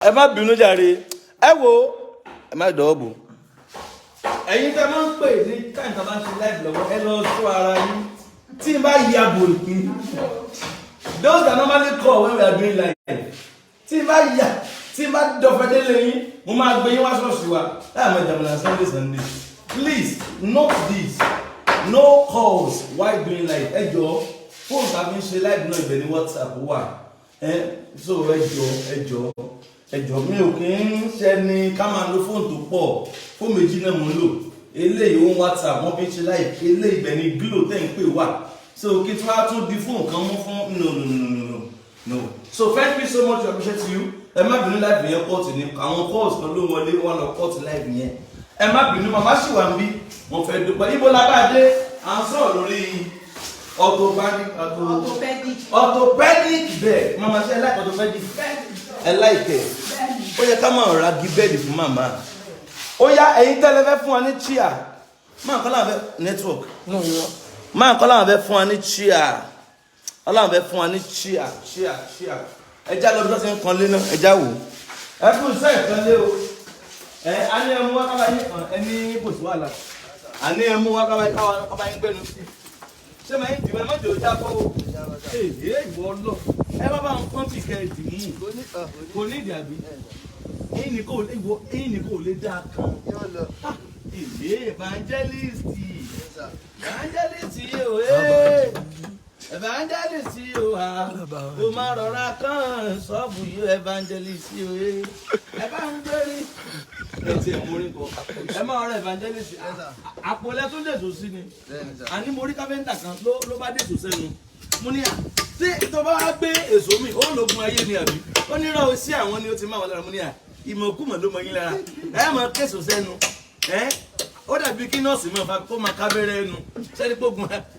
ẹ má bínú jàre ẹ wo ẹ má dọ̀ọ́bù ẹ̀yin tẹ́ máa ń pè ní káyìn tó bá ń ṣe live lọ́wọ́ ẹ lọ sọ ara yín tí n bá ya bòrùkì those that normally call when we are doing live tí n bá ya tí n bá dọ̀fẹ́ délé yín mo máa gbé yín wá ṣọ́ọ̀ṣì wa láàmú ìjàmbá Sunday please note this no calls while doing live ẹ jọ fóònù tàbí ń ṣe live náà ibẹ̀ ní WhatsApp wà so ẹ jọ mi ò kí ń ṣe ni ká máa lo fóònù tó pọ̀ fóònù méjì náà mo ń lò eléyìí ó ń WhatsApp wọ́n fi ń ṣe live eléyìí ibẹ̀ ní Glo tẹ́ ń pè wá so kí tí wàá tún di fóònù kan mú fún no so thank you so much I appreciate you ẹ má bínú live yẹn pọ́ọ̀tì ní àwọn calls kan ló wọlé wọn lọ pọ́ọ̀tì live yẹn ẹ má bínú màmá sì wà ń bí wọn fẹ́ dúpẹ́ ibo lábàdé à ń sọ̀rọ̀ lórí orthopedic bed mama ṣe ẹ láìpẹ́ orthopedic ẹ láìpẹ́ ó yẹ ká máa ra gi bẹ́ẹ̀dì fún màmá ó yá ẹ̀yin tẹ́lẹ̀ fẹ́ fún wa ní chair máa kọ́ láwọn fẹ́ network máa kọ́ láwọn fẹ́ fún wa ní chair ọlọ́run fẹ́ fún wa ní chair ẹja lọ bí wọ́n ti ń kan lé náà ẹja wò ẹ fún iṣẹ́ ìkan lé o a ní ẹmu wákàbá yín kan ẹni kò sí wàhálà a ní ẹmu wákàbá yín gbẹnu sí ṣé máa ń dìbò ẹ má jò já fọ́ o ìwọ lọ ẹ bá bá ń kọ́ pìkẹ́ ẹ̀dì yìí kò ní ìdí àbí ẹ̀yìn ni kò lè dá kan evangelist yìí o evangelist yìí o kò má rọra kàn sọ́ọ̀bù yìí evangelist yìí o ẹ bá ń gbérí ẹ ti ẹ̀ mórí kọ ẹ má ọ̀rọ̀ evangelist àpòlẹ́ tó lè tó sí ni àní mo rí káfíńtà kan ló bá dé tó sẹ́nu mo ní à tí tó bá wá gbé èso mi ó lògùn ayé ni àbí ó ní rán o sí àwọn ni ó ti máa wà lára mo ní à ìmọ̀kùmọ̀ ló mọ yín lára ẹ máa késo sẹ́nu ó dàbí kí nọ́ọ̀sì máa fa kó máa kábẹ́rẹ́ ẹnu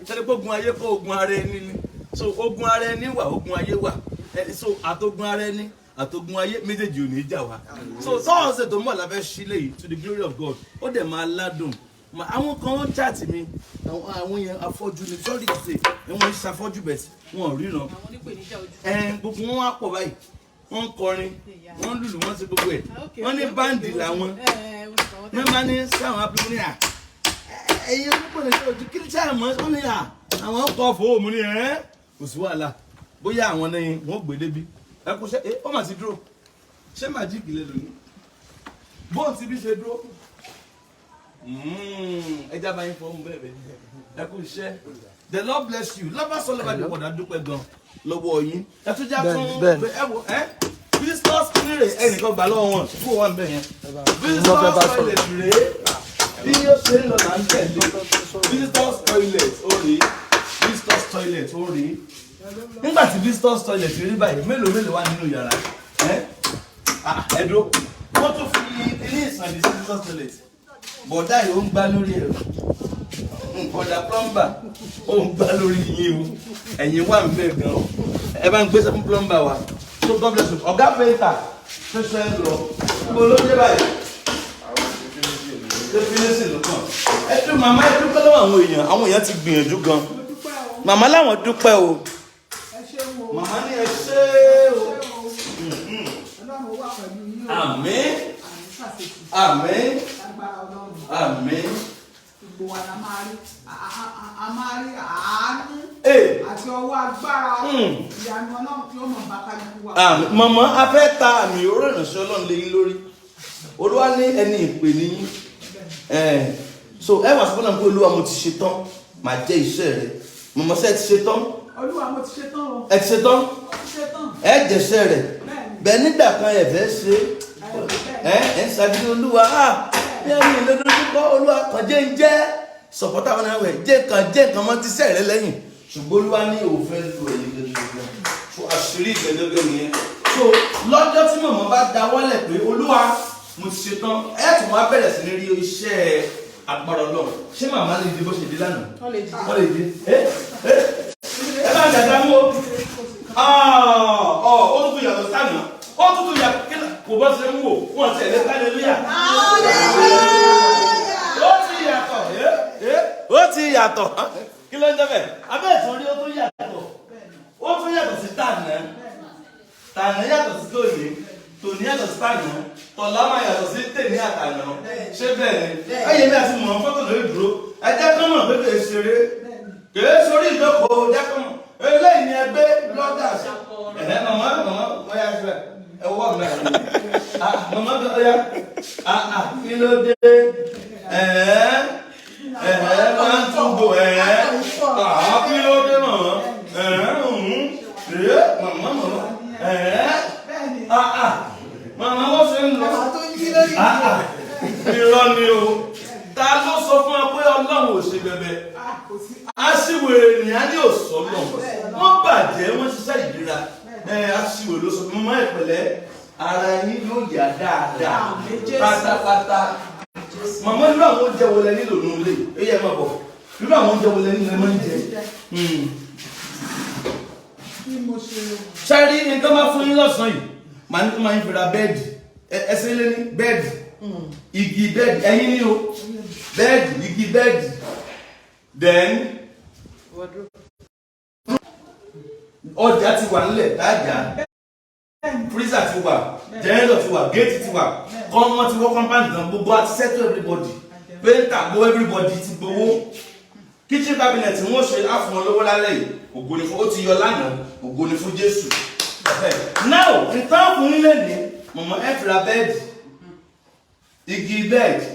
sẹ́dípògùn ayé kó ogun ara ẹni ni so ogun ara ẹni wà ogun ayé wà so àtogun ara ẹni àtogun ayé méjèèjì ò ní jà wá so sọ́ọ̀sẹ̀ tó mọ̀ lábẹ́ sílẹ̀ yìí to the glory of God ó dẹ̀ máa ládùn àwọn kan wọ́n chaati mi àwọn yẹn afọ́jú ni sorry to say wọ́n ń ṣàfọ́jú bẹ̀tì wọ́n ríran gbogbo wọn wá pọ̀ báyìí wọ́n ń kọrin wọ́n lùlù wọ́n ti gbogbo ẹ̀ wọ́n ní báńdì làwọn mẹ́ma ní sáwọn abúlé ní à ẹ̀yin púpọ̀ ní ojú kí ní sáà mọ́ wọ́n ní à àwọn kọ́ fòó mu ní kò sí wàhálà bóyá àwọn ní wọ́n gbé débi ẹ kú ṣe ó mà ti dúró ṣé màjíìkì lè lónìí bóun ti bí ṣe dúró ẹja bá yín fọwọ́ mu bẹ́ẹ̀ bẹ́ẹ̀ ẹ kú iṣẹ́ the Lord bless you lọ́ba sọ lọ́ba ní ọ̀dà dúpẹ́ gan lọ́wọ́ yín ẹ tún já fún ẹ wò visitors clear ẹnìkan gbà lọ́wọ́ wọn fún wọn bẹ́ẹ̀ yẹn visitors toilet rèé bí yóò ṣe ń lọ là ń tẹ̀lé visitors toilet ó rí visitors toilet ó rí nígbà tí visitors toilet rí báyìí mélòó wà nínú yàrá ẹ̀dọ́ wọ́n tún fi ilé ìsànlẹ̀ sí visitors toilet bọ̀dá yìí ó ń gbá lórí ẹ̀rọ bọ̀dá plumber ó ń gbá lórí yín o ẹ̀yin wà ń bẹ̀ gan o ẹ bá ń gbé sẹ́fún plumber wa so God bless you ọ̀gá pẹ́ẹ́tà ṣẹṣẹ ń lọ ibo ló dé báyìí ṣé fínísì ló kàn ẹ tún màmá ẹ dúpẹ́ lọ́wọ́ àwọn èèyàn ti gbìyànjú gan màmá láwọn dúpẹ́ o màmá ní ẹ ṣé o àmín àmín àmín. Gbogbo wa la máa rí àánú àti ọwọ́ agbára ìyanu Ọlọ́run tí ó mọ̀ bá kálukú wa. Màmá a fẹ́ ta àmì òróró ìránṣẹ́ Ọlọ́run lé yín lórí Olúwa ní ẹni ìpè níyín so ẹ wà sọ́kànnà pé Olúwa mo ti ṣe tán màá jẹ́ iṣẹ́ rẹ̀ màmá ṣe ti ṣe tán. Olúwa mo ti ṣe tán o. ẹ ti ṣe tán ẹ jẹ́ṣẹ́ rẹ̀ bẹ́ẹ̀ nígbà kan ẹ fẹ́ ṣe ẹ ń ṣàbí Olúwa bí ẹni ìlẹ́dọ́dúkọ́ Olúwa kan jẹ́ ń jẹ́ sọ̀pọ̀tà wọn náà wẹ̀ jẹ́ nǹkan mọ́ ti sẹ́rẹ̀ lẹ́yìn ṣùgbọ́n Olúwa ní òfin lu ẹ̀yìn gẹ́gẹ́ fún àṣírí ìgbẹ́gẹ́gẹ́ nìyẹn so lọ́jọ́ tí mọ̀mọ́ bá dáwọ́lẹ̀ pé Olúwa mo ti ṣe tán ẹ̀ tún wá bẹ̀rẹ̀ sí ní rí iṣẹ́ agbára Ọlọ́run ṣé màmá lè di bó ṣe dé lánàá wọ́n lè di ẹ bá dàgbà mú ó tún yàtọ̀ sánà ó tún yàtọ̀ kò bọ́ ṣe ń wò wọ́n ti ẹ̀lẹ́ hallelujah ó ti yàtọ̀ kí ló ń jẹ́ bẹ́ẹ̀ abẹ́ ìtọ́rí ó tún yàtọ̀ sí tànà yàtọ̀ sí lóye tòní yàtọ̀ sí tàná tọ̀lá máa yàtọ̀ sí tèmi àtàná ṣé bẹ́ẹ̀ ni ẹ̀yẹ mi àti mọ̀ fọ́tò lórí dúró ẹ jẹ́ kán mọ̀ pé kèé ṣeré kèé sórí ìjókòó jẹ́ kán mọ̀ eléyìí ni ẹgbẹ́ bloggers màmá wọ́n yá síbẹ̀ ẹ wọ́ mi náà màmá tó yá kí ló dé máa ń túbọ̀ kí ló dé màmá màmá wọ́n ṣe ń lọ irọ́ ni o ta ló sọ fún wa pé ọlọ́run ò ṣe bẹ̀bẹ̀ aṣíwèrè ènìyàn ní òsọ́lọ̀ wọ́n bàjẹ́ wọ́n ṣiṣẹ́ ìlera aṣíwèrè ló sọ fún mọ́ ìpẹ̀lẹ́ ara yín yóò yá dáadáa pátápátá màmá irú àwọn oúnjẹ wo lẹ nílò nínú ilé eyín ẹ máa bọ̀ irú àwọn oúnjẹ wo lẹ nílò ẹ máa ń jẹ. ṣáàrí nǹkan máa fún yín lọ́sàn-án yìí màá ní kí máa ń fira bẹ́ẹ̀dì ẹsẹ̀ lé ní bẹ́ẹ̀dì igi bẹ́ẹ̀dì ẹ̀yin ní o bẹ́ẹ̀dì igi bẹ́ẹ̀dì then ọjà ti wà nílẹ̀ dájà freezer ti wà generator ti wà gate ti wà kọ́mọ́ ti wọ́ compound náà gbogbo àti settle everybody painter gbogbo everybody ti gbowó kitchen cabinet wọ́n ṣe àfọ̀n olówó lálẹ́ yìí ògo ni fún ó ti yọ lánàá ògo ni fún Jésù. Now nǹkan fún nílé ní mọ̀mọ́ ẹ fira bẹ́ẹ̀dì igi bẹ́ẹ̀dì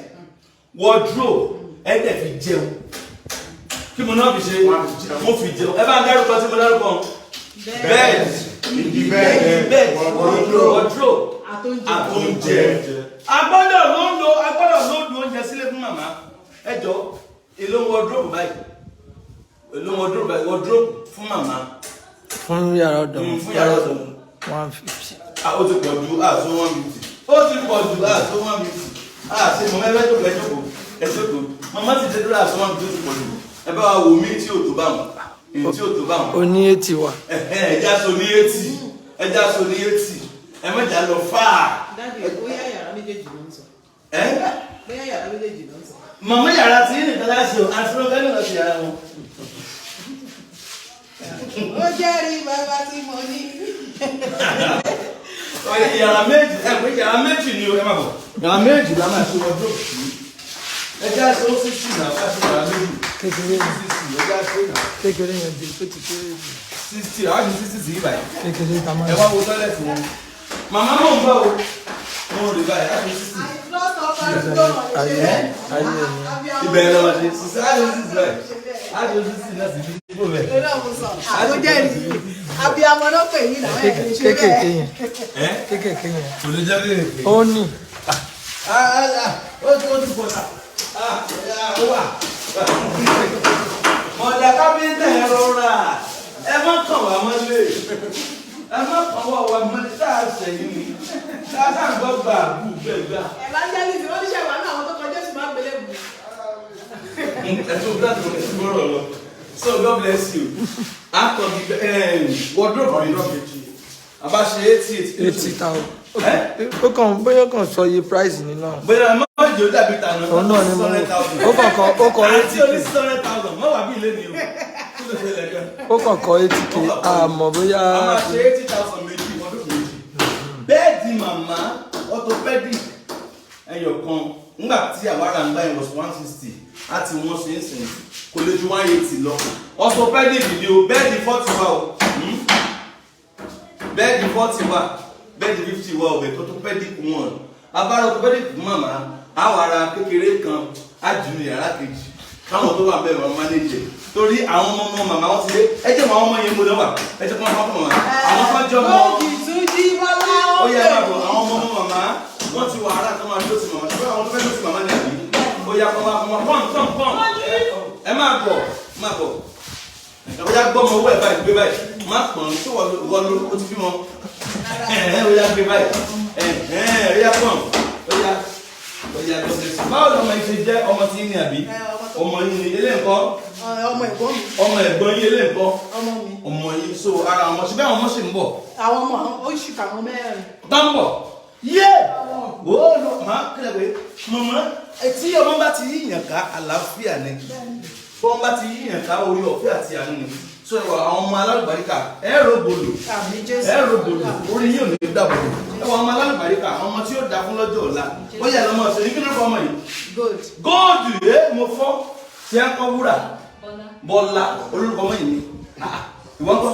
wardrobe ẹ dẹ̀ fi jẹun kí mo náà fi ṣe mo fi jẹun ẹ bá ń dárúkọ tí mo dárúkọ bẹ́ẹ̀dì igi bẹ́ẹ̀dì wardrobe àtúnjẹ agbọ́dọ̀ ló ń lo oúnjẹ sílé fún màmá ẹ jọ èlò wardrobe báyìí èlò wardrobe fún màmá. Fún yàrá ọ̀dọ̀. Fún yàrá ọ̀dọ̀. 150. Ó ti pọ̀ ju àṣọ 150. Ó ti pọ̀ ju àṣọ 150. Ṣé mo mẹ́fẹ́ tó fẹ́ jókòó? Ẹ jókòó. Màmá ti ṣe dúró àṣọ 150 ó ti pọ̀ jù. Ẹ bá wa wò mí tí ò tó bá wọn. Èyí tí ò tó bá wọn. Ó ní 80 wà. Ẹja so ní 80. Ẹja so ní 80. Ẹ mẹ́jà lọ fáà. Dáàbì bóyá yàrá méjèèjì ló ń sọ. Bóyá yàrá méjèèjì ló ń sọ. Màmá yàrá tí nìkan láṣẹ o, àti lọ́gẹ́ náà ti yàrá wọn. Ó jẹ́rìí bàbá tí mo ní. Yàrá méjì ni o ẹ máa bọ̀. Yàrá méjì la máa ṣe wardrobe sí. Ẹ jẹ́ àṣọ 60 náà ká ṣe yàrá méjì. Kékeré yẹn. 60 ẹ jẹ́ àṣọ náà. Kékeré yẹn di tó ti kéré jù. 60 àwọn ní 60 sí báyìí. Kékeré ta máa ń. Ẹ wá wo tọ́lẹ̀tì wọn. Màmá mọ̀ ń bọ̀ o. Wọ́n rí báyìí láti 60. Ibẹ̀ lọ́wọ́ ṣe 60 láti 60 báyìí. Láti 60 náà sì bí ibò bẹ̀. Ó jẹ́rìí. Abiyamọ náà pè yín náà ẹ̀ ṣe bẹ́ẹ̀. Kékèké yẹn. Kékèké yẹn. Kò lè jẹ́ kékèké. Ó ní. Ó ti pọ̀ ta. Ó wà. Mọ̀jà kábíyèsí ẹ̀ rọra. Ẹ má kàn wá mọ́lé. Ẹ má kàn wá wá mọ́lé. Tá a sẹ̀yìn ni. Tá a sáà gbọ́ gbà bù bẹ́ẹ̀ gbà. Evangelist wọ́n ní ṣẹ̀wá náà àwọn tó kọjá sí máa gbélé bù. Ẹ̀sùn gbàdúrà kò sí gbọ́rọ̀ lọ. So God bless you. After the wardrobe about 80,000. Ó kàn bóyá kàn sọ iye price ní náà. Bóyá má jò dàbí tànà. Òun náà ni mo ó kàn 80,000. Má wà bí ilé ni o. Ó kàn kọ 80k àmọ́ bóyá. A máa ṣe 80,000 méjì ọdún méjì. Bẹ́ẹ̀dì màmá orthopedic ẹyọ kan nígbà tí àwárà ń gbá yẹn was 160 àti wọ́n ṣe ń sìn kò lè ju 180 lọ. Orthopedic ni o bẹ́ẹ̀dì 40 wà o. Bẹ́ẹ̀dì 40 wà bẹ́ẹ̀dì 50 wà o bẹ́ẹ̀dì orthopedic wọn. Abára orthopedic màmá àwárà kékeré kan ájú ní yàrá kejì káwọn tó wà bẹ́ẹ̀ wọ́n mánéjì torí àwọn ọmọ màmá wọn ti dé ẹ jẹ́ àwọn ọmọ yẹn mo lọ́wọ́ ẹ jẹ́ kí wọ́n fọ́n màmá àwọn kan jọ mọ́ ó yẹ máa bọ̀ àwọn ọmọ màmá wọ́n ti wà ara tó máa dúró sí màmá ṣùgbọ́n àwọn tó fẹ́ dúró sí màmá ní àbí ó yà kọ́ máa pọ́n ẹ máa bọ̀ ó yà gbọ́ ọmọ owó ẹ̀ báyìí gbé báyìí má pọ̀n tó wọ́n ló ó ti fi wọn ó yà gbé báyìí ó yà pọ̀n ó yà gbọ́dọ̀ báwo lọmọ yìí ṣe jẹ́ ọmọ tí yín ní àbí ọmọ yín ní ilé nǹkan ọmọ ẹ̀gbọ́n mi. ọmọ ẹ̀gbọ́n yín ilé nǹkan ọmọ mi. ọmọ yín so ara ọmọ ṣe bẹ́ẹ̀ àwọn ọmọ ṣì ń bọ̀. àwọn ọmọ oṣù kàwọn mẹ́rin. bá ń bọ̀ yé ó lọ máa kílẹ̀ pé mọ̀mọ́ tí ọmọ bá ti yíyàn ká àlàáfíà ni tí ọmọ bá ti yíyàn ká orí ọ̀fẹ́ àti àánú ni so àwọn ọmọ alálùbáríkà ẹ̀rọ bòlò orí yóò ní dàbòlò ẹwà ọmọ alálùbáríkà ọmọ tí ó dá fún lọ́jọ́ ọ̀la ó yẹ lọ́mọ ọ̀sẹ̀ ní kí ló fọ́ ọmọ yìí góòdù mo fọ́ tí a kọ́ wúrà Bọ́lá olórúkọ ọmọ yìí ni ìwọ́n kọ́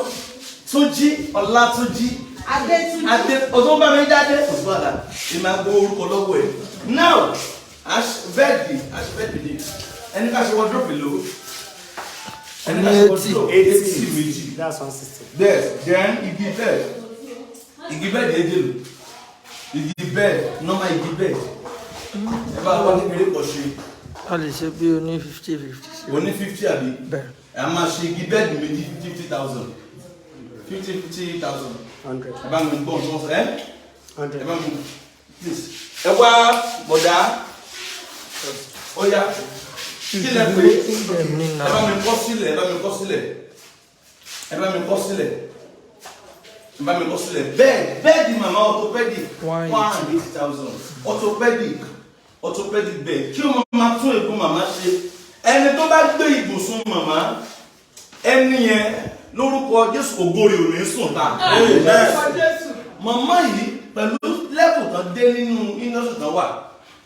Túnjí Ọlátúnjí Adé ọdún bá mi jáde òṣùwà là ìmọ̀ àgbo orúkọ lọ́wọ́ ẹ̀ now bẹ́ẹ̀dì ẹni ká ṣe wardrobe lò ẹni ká ṣe wardrobe 80 méjì that's 160 then igi bẹ́ẹ̀dì ẹ̀jẹ̀ lò igi bẹ́ẹ̀dì normal igi bẹ́ẹ̀dì ẹ bá wà kékeré pọ̀ ṣe. a lè ṣe bí oní 50 oní 50 àbí ẹ máa ṣe igi bẹ́ẹ̀dì méjì 50,000 50,000 ẹ bá mi gbọ́ ọ̀tún ọ̀sẹ̀ ẹ bá mi please ẹ wá bọ̀dá ó yá kílẹ̀ pé ẹ bá mi kọ́ sílẹ̀ bẹ́ẹ̀dì màmá orthopedic 180,000 orthopedic bed kí o máa tún èkó màmá ṣe ẹni tó bá gbé ibùsùn màmá ẹni yẹn lórúkọ Jésù ògbórí ò ní sùn ta màmá yìí pẹ̀lú lẹ́bù kan dé nínú industry kan wà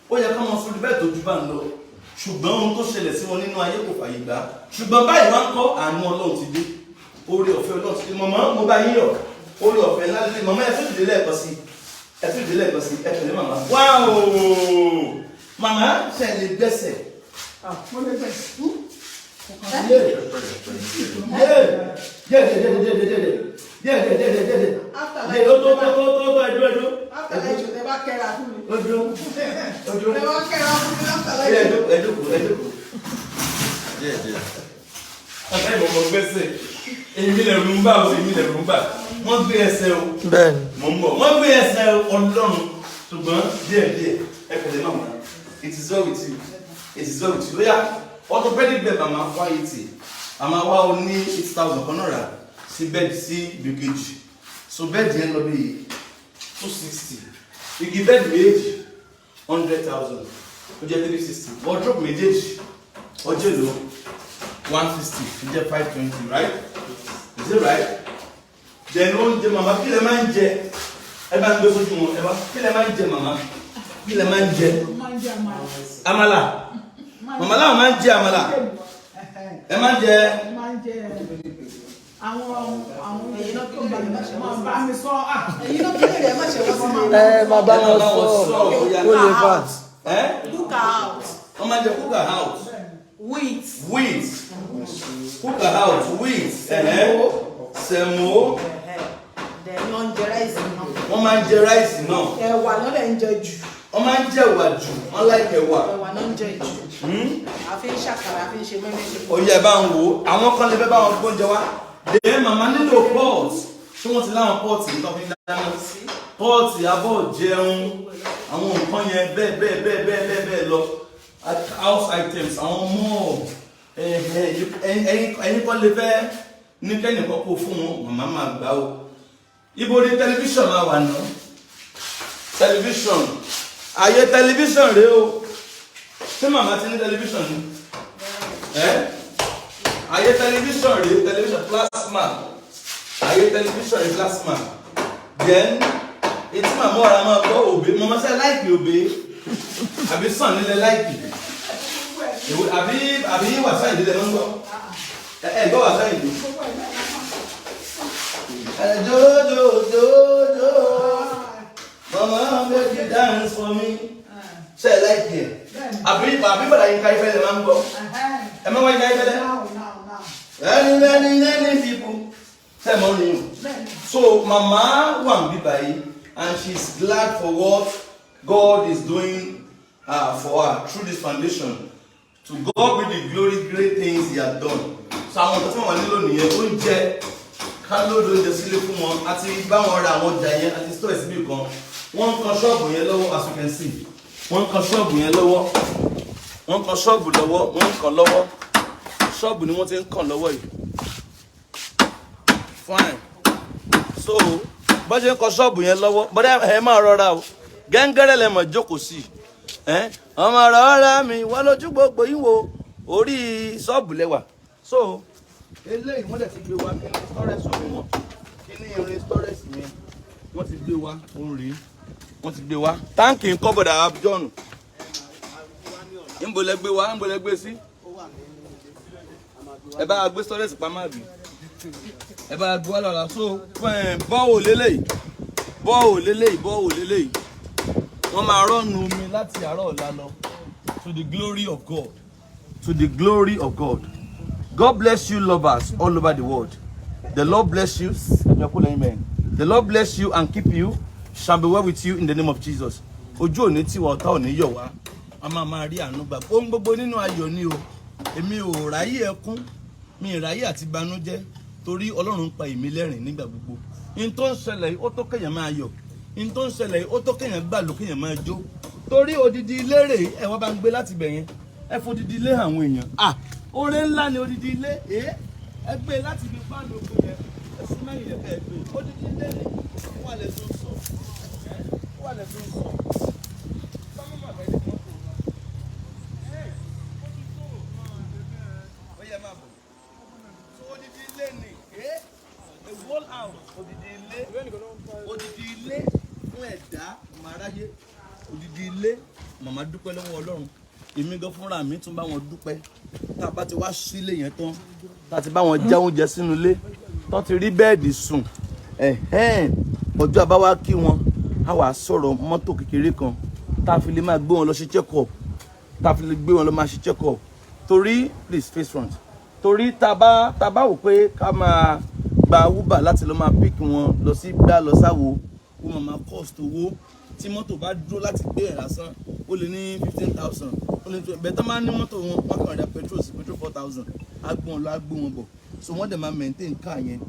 ó yẹ ká wọn sórí bẹ́ẹ̀ tó jù bá ń lọ ṣùgbọ́n ohun tó ṣẹlẹ̀ sí wọn nínú ayé kò fàyè gbà ṣùgbọ́n báyìí wá ń kọ́ àánú Ọlọ́run ti dé oore ọ̀fẹ́ Ọlọ́run ti dé màmá mo bá yín yọ̀ oore ọ̀fẹ́ ńlá lé màmá ẹ tún ìdílé ẹ̀kọ́ sí ẹ tẹ̀lé màmá wáò màmá ṣe lè gbẹ́sẹ̀ wọ́n gbé ẹsẹ̀ o wọ́n gbé ẹsẹ̀ Ọlọ́run ṣùgbọ́n díẹ̀ ẹ̀kẹ̀lẹ̀ màmá it is well with you lóyà orthopedic bed màmá 480 àmà wá o ní 8,000 kan náà rà sí bẹ́ẹ̀dì sí bíkejì so bẹ́ẹ̀dì yẹn lọ bí 260 igi bẹ́ẹ̀dì méjì 100,000 ó jẹ́ 360 wardrobe méjèèjì ọjọ́ èlò 160 ó jẹ́ 520 right is it right then oúnjẹ màmá kí lẹ máa ń jẹ ẹ bá ń gbé fojú wọn ẹ bá kí lẹ máa ń jẹ màmá kí lẹ máa ń jẹ àmàlà màmá làwọn máa ń jẹ àmàlà ẹ máa ń jẹ àwọn èyí náà tó bá mi sọ èyí náà tó lè má ṣe wọ́n sí bàbá wọn sọ ó lè bá cook out wọ́n máa ń jẹ cook out wheat cook out wheat sẹ̀mó wọ́n máa ń jẹ ráìsì náà ẹ̀wà náà lè ń jẹ jù wọ́n máa ń jẹ ẹ̀wà jù wọ́n láìpẹ́ ẹ̀wà náà ń jẹ jù àfi ń ṣàkàrà àfi ń ṣe mẹ́mẹ́ṣe. oyè ẹ̀ bá ń wò ó àwọn kan lè fẹ́ bá wọn gbóúnjẹ wá dé màmá nílò pot tí wọ́n ti láwọn pọ́ọ̀tì nítorí fi ń dáná pọ́ọ̀tì abọ́ jẹun àwọn nǹkan yẹn bẹ́ẹ̀ lọ house items àwọn mọ́ọ̀ ẹ̀yin kan lè fẹ́ ní kẹ́nìkan kó fún wọn màmá máa gbà ó ibo ni tẹlifíṣàn máa wà náà tẹlifíṣàn àyè tẹlifíṣàn rèé o ṣé màmá ti ní tẹlifíṣàn ni àyè tẹlifíṣàn rèé tẹlifíṣàn plasma àyè tẹlifíṣàn rèé plasma then etí màmá ọ̀rá máa gbọ́ òbí màmá sẹ́ láìpì òbí àbí sàn nílẹ̀ láìpì àbí wàsá ìdílé ló ń gbọ́ gbọ́ wàsá ìdí. Jojo, mama make you dance for me. Say like it. Àbí bàdà yín ká ifẹ̀ lè máa ń gbọ́. Ẹ máa wá yín ká ifẹ̀ lẹ́. Many people. Say money. So mama wà ń bí báyìí and she's glad for what God is doing for her through this foundation. To God be the glory, great things he has done. So àwọn ọ̀tọ̀ tí wọ́n wà nílò nìyẹn oúnjẹ. Ká lóde oúnjẹ sílé fún wọn àti báwọn ra àwọn ọjà yẹn àti store síbí kan wọ́n ń kan ṣọ́ọ̀bù yẹn lọ́wọ́ as you can see wọ́n ń kan ṣọ́ọ̀bù yẹn lọ́wọ́ wọ́n ń kan ṣọ́ọ̀bù lọ́wọ́ wọ́n ń kan lọ́wọ́ ṣọ́ọ̀bù ni wọ́n ti ń kàn lọ́wọ́ yìí fine so bọ́n ṣe ń kan ṣọ́ọ̀bù yẹn lọ́wọ́ bọ́dá ẹ máa rọra o gẹ́ngẹ́rẹ́ lẹ mọ̀ jókòó sí ọmọ rọra mi wọ́n lójú gbogbo yín wo orí ṣọ́ọ̀bù lẹ́wà so eléyìí wọ́n dẹ̀ ti gbé wa kí ni storage omi wọn kí ni irin storage yẹn wọ́n ti gbé wa òun rèé wọ́n ti gbé wa táǹkì ń kọ́ bọ̀dà John níbo lẹ gbé wa níbo lẹ gbé sí ẹ bá gbé storage pamọ́ àbí ẹ bá gbé wa lọ́la so bọ́ọ̀ lélẹ́yìí wọ́n máa rọ́ọ̀nù omi láti àárọ̀ ọ̀la lọ to the glory of God. To the glory of God. God bless you, lovers all over the world. The Lord bless you. Amen. The Lord bless you and keep you. Shall be well with you in the name of Jesus. Ojú òní tí wa ọ̀tá òní yọ̀ wá. A máa rí àánú gbà. Ohun gbogbo nínú ayọ̀ ni o. Èmi ò ráyè ẹkún. Mi ò ráyè àti banújẹ́. Torí Ọlọ́run pa èmi lẹ́rìn nígbà gbogbo. In tó ń ṣẹlẹ̀ yìí, ó tó kéèyàn máa yọ̀. In tó ń ṣẹlẹ̀ yìí, ó tó kéèyàn gbàlù kéèyàn máa jó. Torí odidi ilé rèé, ẹ wá bá ń gbé láti bẹ̀ yẹn. Ẹ fodidi ilé àwọn èèyàn. Oore ńlá ni odidi ilé. Ẹ gbé láti ibi fáànù ogun yẹn. Ẹ sún mẹ́yìn yẹn kẹ́ ẹ gbé. Odidi ilé ni wà lẹ tó ń sọ. Wà lẹ tó ń sọ. Sọ́mọ́ màmá ẹni mọ́tò wọn. Ó yẹ máa bọ̀. So odidi ilé ni. A whole house. Odidi ilé. Odidi ilé fún ẹ̀dá màráyé. Odidi ilé. Màmá dúpẹ́ lọ́wọ́ Ọlọ́run. Èmi gan fúnra mi tún bá wọn dúpẹ́ tá bá ti wá sílé yẹn tán tá ti bá wọn jẹ oúnjẹ sínú ilé tán ti rí bẹ́ẹ̀dì sùn ọjọ́ àbáwá kí wọn á wà sọ̀rọ̀ mọ́tò kékeré kan tá fi lè máa gbé wọn lọ ṣe check up tá fi lè gbé wọn lọ máa ṣe check up torí please face front torí tá bá wò pé ká máa gba Uber láti lọ máa pick wọn lọ sí gbá lọ sáwo ó máa cost owó tí mọ́tò bá dúró láti gbé ẹ̀ lásán ó lè ní 15,000 ó lè ní 20 bẹ́ẹ̀ tó máa ní mọ́tò wọn kàn rẹ̀ petrol 4,000 agbọ̀n lọ agbó wọn bọ̀ so wọ́n dẹ̀ máa maintain car yẹn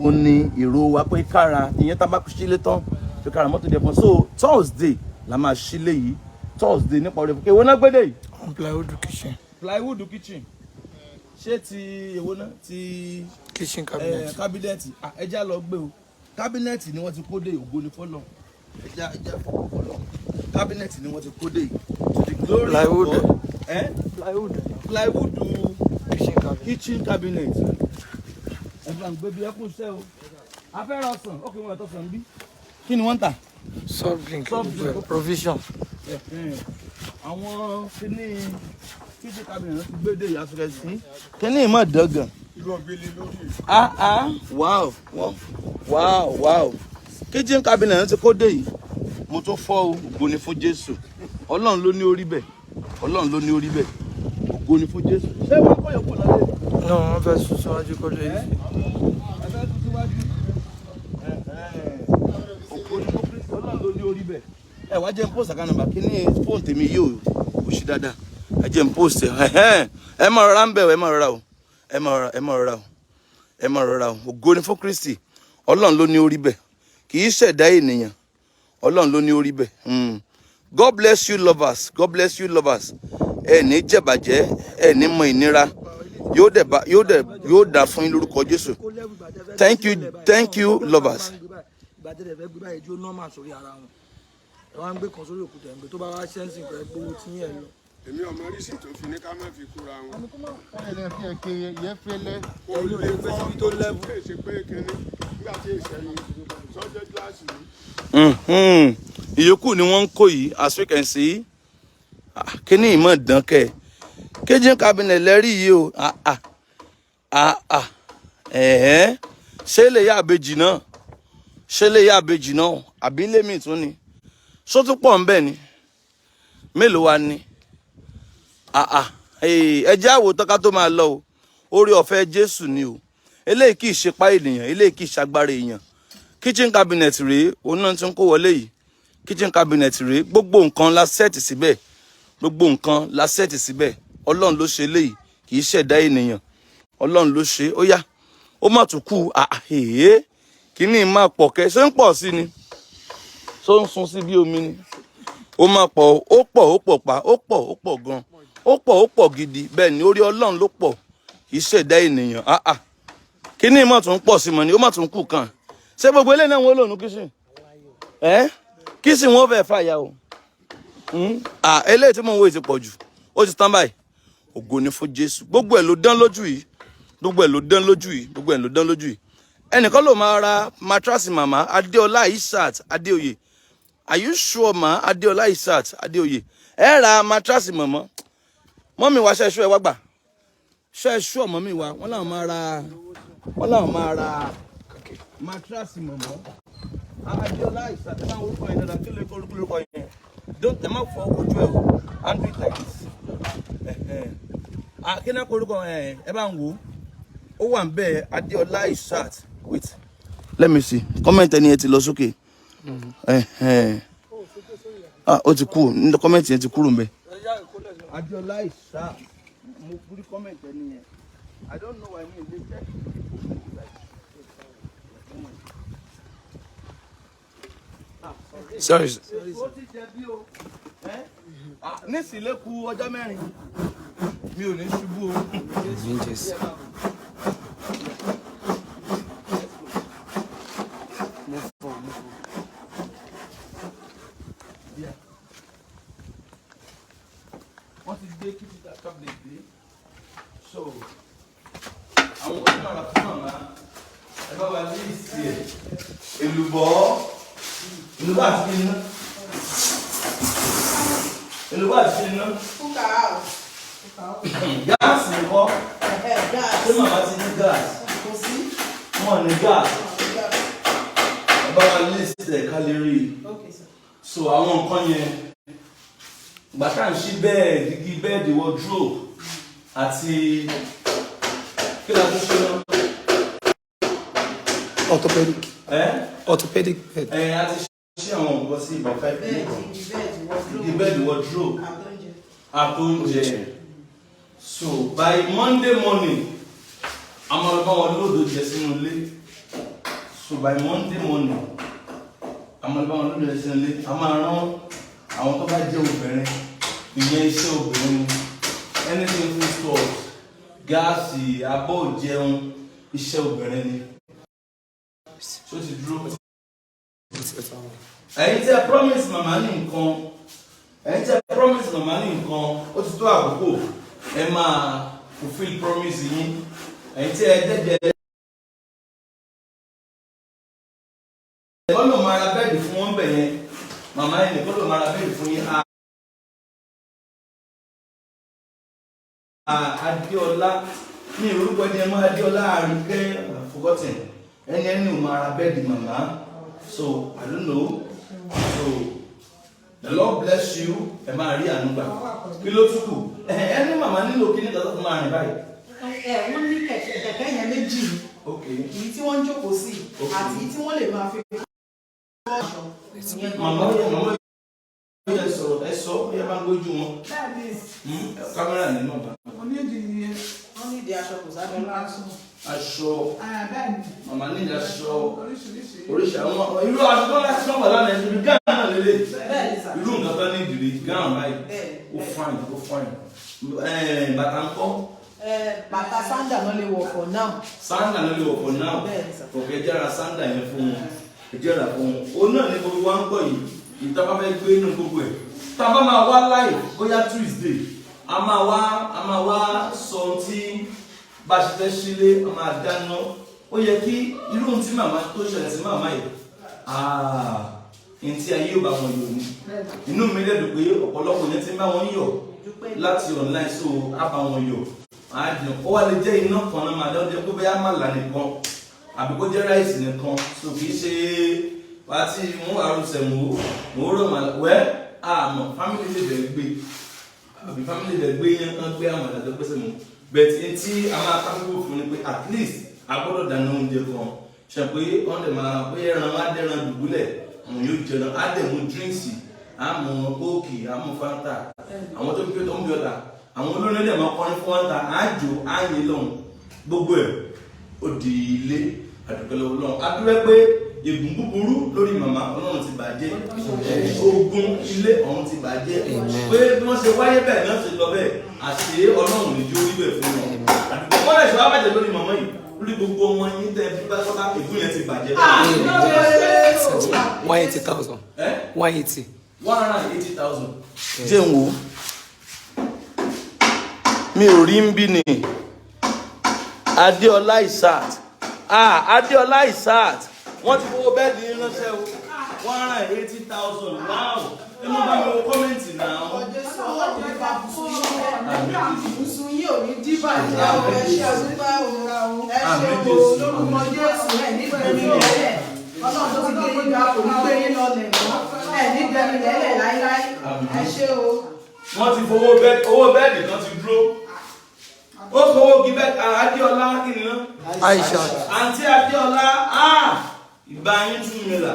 ó ní èrò wa pé kára ìyẹn tá bá sílé tán pé kára mọ́tò dẹ̀ pọ̀ so Thursday la máa sílé yìí Thursday nípa ọ̀rẹ́ fún kéwọ́n náà gbédè yìí. plywood kitchen ṣé ti èwo náà ti kitchen cabinet ẹja lọ gbé o cabinet ni wọ́n ti kó dé ògo ni fọ́lọ́ ẹja fọ́lọ́ cabinet ni wọ́n ti kó dé to the glory of God plywood kitchen cabinet ẹ̀fọn gbé bí ẹkún ṣẹ́ o afẹ́ràn ọ̀sán ó kì í wọ́n ẹ̀tọ́ sàn bí kí ni wọ́n ń tà. soft drink provision. àwọn kíní kitchen cabinet ti gbé dé ìyàsọ̀rẹ́ sí kíní ìmọ̀ dọ́gàn. wow kitchen cabinet ti kó dé yìí mo tún fọ́ o ògo ni fún Jésù Ọlọ́run ló ní orí bẹ́ẹ̀ ògo ni fún Jésù. ṣé wọ́n kọ́ yọ̀pọ̀ lálẹ́? náà wọ́n fẹ́ sún síwájú kó lè. ògo ni fún Kristi Ọlọ́run ló ní orí bẹ́ẹ̀. ẹ wá jẹ́ n post àkànnà bá kíní fóònù tèmi yìí ò sí dáadáa ẹ jẹ́ n post ẹ má rọra ń bẹ̀ ẹ má rọra o ògo ni fún Kristi Ọlọ́run ló ní orí bẹ́ẹ̀ kì í ṣẹ̀dá ènìyàn Ọlọ́run ló ní orí bẹ́ẹ̀. God bless you lovers ẹ ní jẹ̀bàjẹ́ ẹ ní mọ ìnira yóò dà fún yín lórúkọ Jésù. Thank you lovers. èmi ọmọ rí sí tó fi ní ká má fi kúra wọn. ẹlẹ́ fi ẹ̀kẹ́ yẹ fẹ́lẹ́. olùdókòwò tó lẹ́bù. ṣe pé kínní nígbà tí ìṣẹ̀yìn sọ́jọ́ gíláàsì yìí. ìyókù ni wọ́n ń kó yìí as we can see kíní ìmọ̀ dánkẹ́ kitchen cabinet lẹ́rí yìí o ṣé lè yá àbejì náà àbí lèmi tún ni sótú pọ̀ ń bẹ̀ ni mélòó wa ni ẹ jẹ́ àwòtán ká tó máa lọ o orí ọ̀fẹ́ Jésù ni o eléyìí kì í ṣe pa ènìyàn eléyìí kì í ṣagbára èèyàn kitchen cabinet rèé òun náà ti ń kó wọlé yìí kitchen cabinet rèé gbogbo nǹkan la set síbẹ̀ Ọlọ́run ló ṣe eléyìí kì í ṣẹ̀dá ènìyàn Ọlọ́run ló ṣe ó yá ó má tún kú kíní máa pọ̀ kẹ́ ṣé ń pọ̀ sí ni ṣó ń sun sí bí omi ni ó máa pọ̀ ó pọ̀ gan ó pọ̀ gidi bẹ́ẹ̀ ni orí Ọlọ́run ló pọ̀ kì í ṣẹ̀dá ènìyàn kíní má tún pọ̀ sí mọ́ ni ó má tún kú kan ṣé gbogbo eléyìí náà wọ́n lò ní kíṣìn kíṣìn wọ́n fẹ́ fàyà o eléyìí tí mò ń wò ti pọ̀ jù ó ti tán báyìí ògo ni fún Jésù gbogbo ẹ̀ ló dán lójú yìí gbogbo ẹ̀ ló dán lójú yìí, gbogbo ẹ̀ ló dán lójú yìí. Ẹnìkan ló máa ra mattress màmá Adéọlá Isat Adéoyè. Are you sure ma Adéọlá Isat Adéoyè? Ẹ ra mattress màmá. Mọ́mì wa ṣe ṣú ẹ wá gbà. Ṣe ṣú mọ́mì wa, wọ́n làwọn máa ra mattress màmá. Adéọlá Isat ẹ máa ń orúkọ yẹn dáadáa, kí ló orúkọ yẹn? Don't ẹ má fọ ojú ẹ o. And do it like this. Kí ni orúkọ ẹ bá ń wò? Ó wà ń bẹ Adéọlá Isat. Wait. Let me see. Comment ẹni yẹn ti lọ sókè. Ó ti kú. Ní comment yẹn ti kúrò ńbẹ̀. Adéọlá Isat. Mo kúrí comment ẹni yẹn. I don't know why me dey check. Sorry. Ó ti jẹ bí o. Nísìnyí lè kù ọjọ́ mẹ́rin. Mi ò ní ṣubú o. Wọ́n ti gbé kíkítà tablet dé. So, àwọn onímọ̀ràn fún màmá ẹ bá wa ní ìsì ẹ̀. Èlùbọ́ àti iná. Èlùbọ́ àti iná. Gáàsì nǹkan. Ṣé màmá ti ní gáàsì? Wọ́n ní gáàsì. Ẹ bá wa ní ìsì ẹ̀ ká lè rí i. So, àwọn nǹkan yẹn. Gbàtà ń ṣí bẹ́ẹ̀dì, igi bẹ́ẹ̀dì wardrobe àti kí la tún ṣe náà? Orthopedic bed. A ti ṣí àwọn nǹkan sí ìgbà 5 nìkan. Igi bẹ́ẹ̀dì wardrobe àtóúnjẹ. So by Monday morning, a máa lọ bá wọn lóòdù jẹ sínú ilé. So by Monday morning, a máa lọ bá wọn lóòdù jẹ sínú ilé. A máa rán àwọn tó bá jẹ́ obìnrin, ìyẹn iṣẹ́ obìnrin ni, anything food stores, gáàsì, abọ́ ìjẹun, iṣẹ́ obìnrin ni. Ṣó ti dúró? Ẹ̀yin tí ẹ promise màmá ní nǹkan, ó ti tó àkókò, ẹ máa fulfill promise yín. Ẹ̀yin tí ẹ dẹ́jẹ́ ló máa ra bẹ́ẹ̀dì fún wọn bẹ̀ yẹn. Màmá yẹn nìkan ló máa ra bẹ́ẹ̀dì fún yín. Adéọlá ní orúkọ ẹni ẹ máa Adéọlá Àríkẹ́ forgotten. Ẹni ò máa ra bẹ́ẹ̀dì màmá. So I don't know. So the Lord bless you. Ẹ máa rí àánú gbà. Kí ló tún kù? Ẹni màmá nílò kí ní ìtọ́jú fún máa rìn báyìí. Wọ́n ní kẹ̀kẹ́ yẹn méjì ni. Èyí tí wọ́n ń jókòó sí àti èyí tí wọ́n lè máa fi Màmá yẹn sọ̀rọ̀ ẹ sọ ẹ bá ń gbójú wọn. Kámẹ́rà ní nọ́mbà. Wọ́n ní ìdí aṣọ kò sábẹ́ lásán. Aṣọ. Màmá ní ìdí aṣọ. Oríṣi àwọn irú aṣọ tó láti sọ́mọ̀ lánàá ẹni gáàmù náà lélẹ̀. Irú nǹkan tó ní ìdílé gáàmù báyìí. Ó fine. Bàtà ń kọ́. Bàtà sándà náà lè wọ̀ for now. Sándà náà lè wọ̀ for now. Kọ̀kẹ́ jára sándà yẹn fún wọn. Ìjẹ́ra fún wọn. Òun náà ní gbogbo wa ń kọ́ yìí. Ìtàbá fẹ́ gbé inú gbogbo ẹ̀. Tàbá máa wá live bóyá Tuesday. A máa wá sọ tí bá ṣe fẹ́ sílé, a máa dáná. Ó yẹ kí irú ohun tí màmá tó ṣẹlẹ̀ sí màmá yìí. Ní tí ayé ò bá wọn yọ̀ ni. Inú mi lẹ́dùn pé ọ̀pọ̀lọpọ̀ yẹn ti ń bá wọn yọ̀ láti online, so á bá wọn yọ̀. Ó wá lè jẹ́ iná kan náà máa dán jẹ́ pé bóyá màlá nìkan àbí kó jẹ́ ráìsì nìkan, so kì í ṣe pàtí mú àrùsẹ̀ mú rò màlá wẹ́ àmọ́ family lè bẹ̀rẹ̀ gbé àbí family lè gbé yẹn kán gbé àmàlà tó pèsè mú bẹ̀tì tí a máa kápẹ́kọ̀ fún ni pé at least a gbọ́dọ̀ dáná oúnjẹ kan ṣe pé wọ́n lè máa pé ẹran á dẹ́ran dùbúlẹ̀ àwọn yóò jẹun á dẹ̀ mú drinks àmọ́ kóòkì àmọ́ fanta àwọn tó ń pè tó ń bí ọ̀tà àwọn olórin dẹ̀ máa kọrin fún wọn ta àjò àyè lọ́hùn gbogbo ẹ̀ ó di ilé àdúgbò lọ́wọ́ adúlẹ̀ pé ègún búburú lórí màmá ọlọ́run ti bàjẹ́ ogun ilé ọ̀run ti bàjẹ́ pé bí wọ́n ṣe wáyé bẹ́ẹ̀ náà ṣe lọ bẹ́ẹ̀ àṣẹ ọlọ́run ní jó rí bẹ́ẹ̀ fún wọn àdúgbò wọ́n lè ṣe wá bàjẹ́ lórí màmá yìí lórí gbogbo ọmọ yín tẹ́ bí bá sọ́ká ègún yẹn ti bàjẹ́. 180,000. 180. 180,000. jẹ́ n wo mi ò rí ń bí ni Adéọlá Isat. Adéọlá Isat. Wọ́n ti fowó bẹ́ẹ̀ di ránṣẹ́ o. 180,000. Wow. Ẹ mọ bá mi wo kọ́mẹ́ǹtì náà. Ọjọ́ sọ ọlọ́run nípa bùsùn yín ò ní díbà ìjà o. Ẹ ṣe àdúgbò òmùra o. Ẹ ṣe o lórúkọ Jésù ẹ̀ nígbẹ̀mí lẹ́lẹ̀. Ọlọ́run tó ti gbé yín ga kò ní gbé yín lọlẹ̀ mọ́. Ẹ̀ nígbẹ̀mí lẹ́lẹ̀ láíláí. Ẹ ṣe o. Wọ́n ti fowó bẹ́ẹ̀dì kan ti dúró. Ó fowó gíbẹ́ Adéọlá kí ni ná? Aisha. Àǹtí Adéọlá ìbá yín 2 mìlà.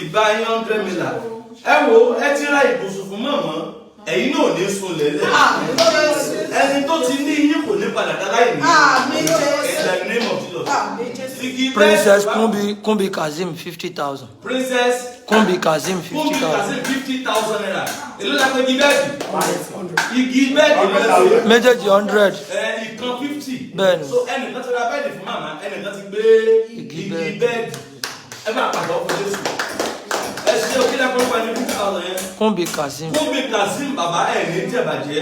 Ìbá yín 100 mìlà. Ẹ wo ẹ ti ra ìbùsùn fún mọ̀mọ́. Ẹ̀yin náà ò ní sun lẹ́lẹ̀. Ẹni tó ti ní yín kò ní padà dá láì ní. In the name of Jesus. Princess Kumbi Kazim 50,000. Princess Kumbi Kazim 50,000. 50,000 naira. Èló la pé igi bẹ́ẹ̀dì? Igi bẹ́ẹ̀dì lọ́sọ̀. Méjèèjì 100. Ìkan 50. Bẹ́ẹ̀ni. So ẹnìkan ti ra bẹ́ẹ̀dì fún màmá, ẹnìkan ti gbé igi bẹ́ẹ̀dì. Ẹ máa pàdé ọkọ̀ Jésù. Ẹ ṣe òkèlè àkọ́kọ́ ẹni 50,000 yẹn. Kumbi Kazim. Kumbi Kazim bàbá ẹ̀ ní jẹ̀bàjẹ́.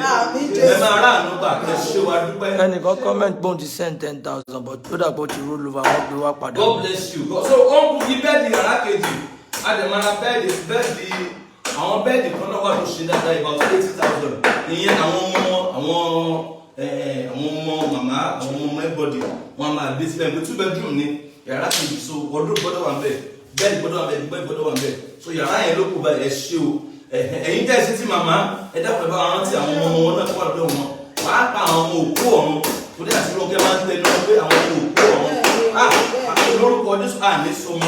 Ẹ máa rà àánú gbà ẹ ṣe wa dúpẹ́. Ẹnìkan comment bóun ti send 10,000 but ó dàgbọ́ ti roll over wọ́n gbé wá padà. God bless you. So ó ń kú kí bẹ́ẹ̀dì yàrá kejì. Adèmọ́ra bẹ́ẹ̀dì àwọn bẹ́ẹ̀dì kan náà wà tó ṣe dáadáa about 80,000. Ìyẹn àwọn ọmọ màmá àwọn ọmọ everybody wọn máa gbé sílẹ̀ pé 2 bedroom ni yàrá kejì so wardrobe gbọ́dọ̀ wà ńbẹ̀ bẹ́ẹ̀dì gbọ́dọ̀ wà ńbẹ̀ bẹ́ẹ̀dì gbọ́dọ̀ wà ńbẹ̀ so yàrá yẹn ló kù báyìí ẹ ṣé o ẹ̀yin tẹ́ ẹ ṣe tí màmá ẹ dákun ẹ bá wọn rántí àwọn ọmọ wọn náà tó wà lọ́dọ̀ wọn wàá pa àwọn ọmọ òkú ọ̀run kò dé àti lóun kẹ́ máa ń tẹnu pé àwọn ọmọ òkú ọ̀run lórúkọ Jésù àní sọmọ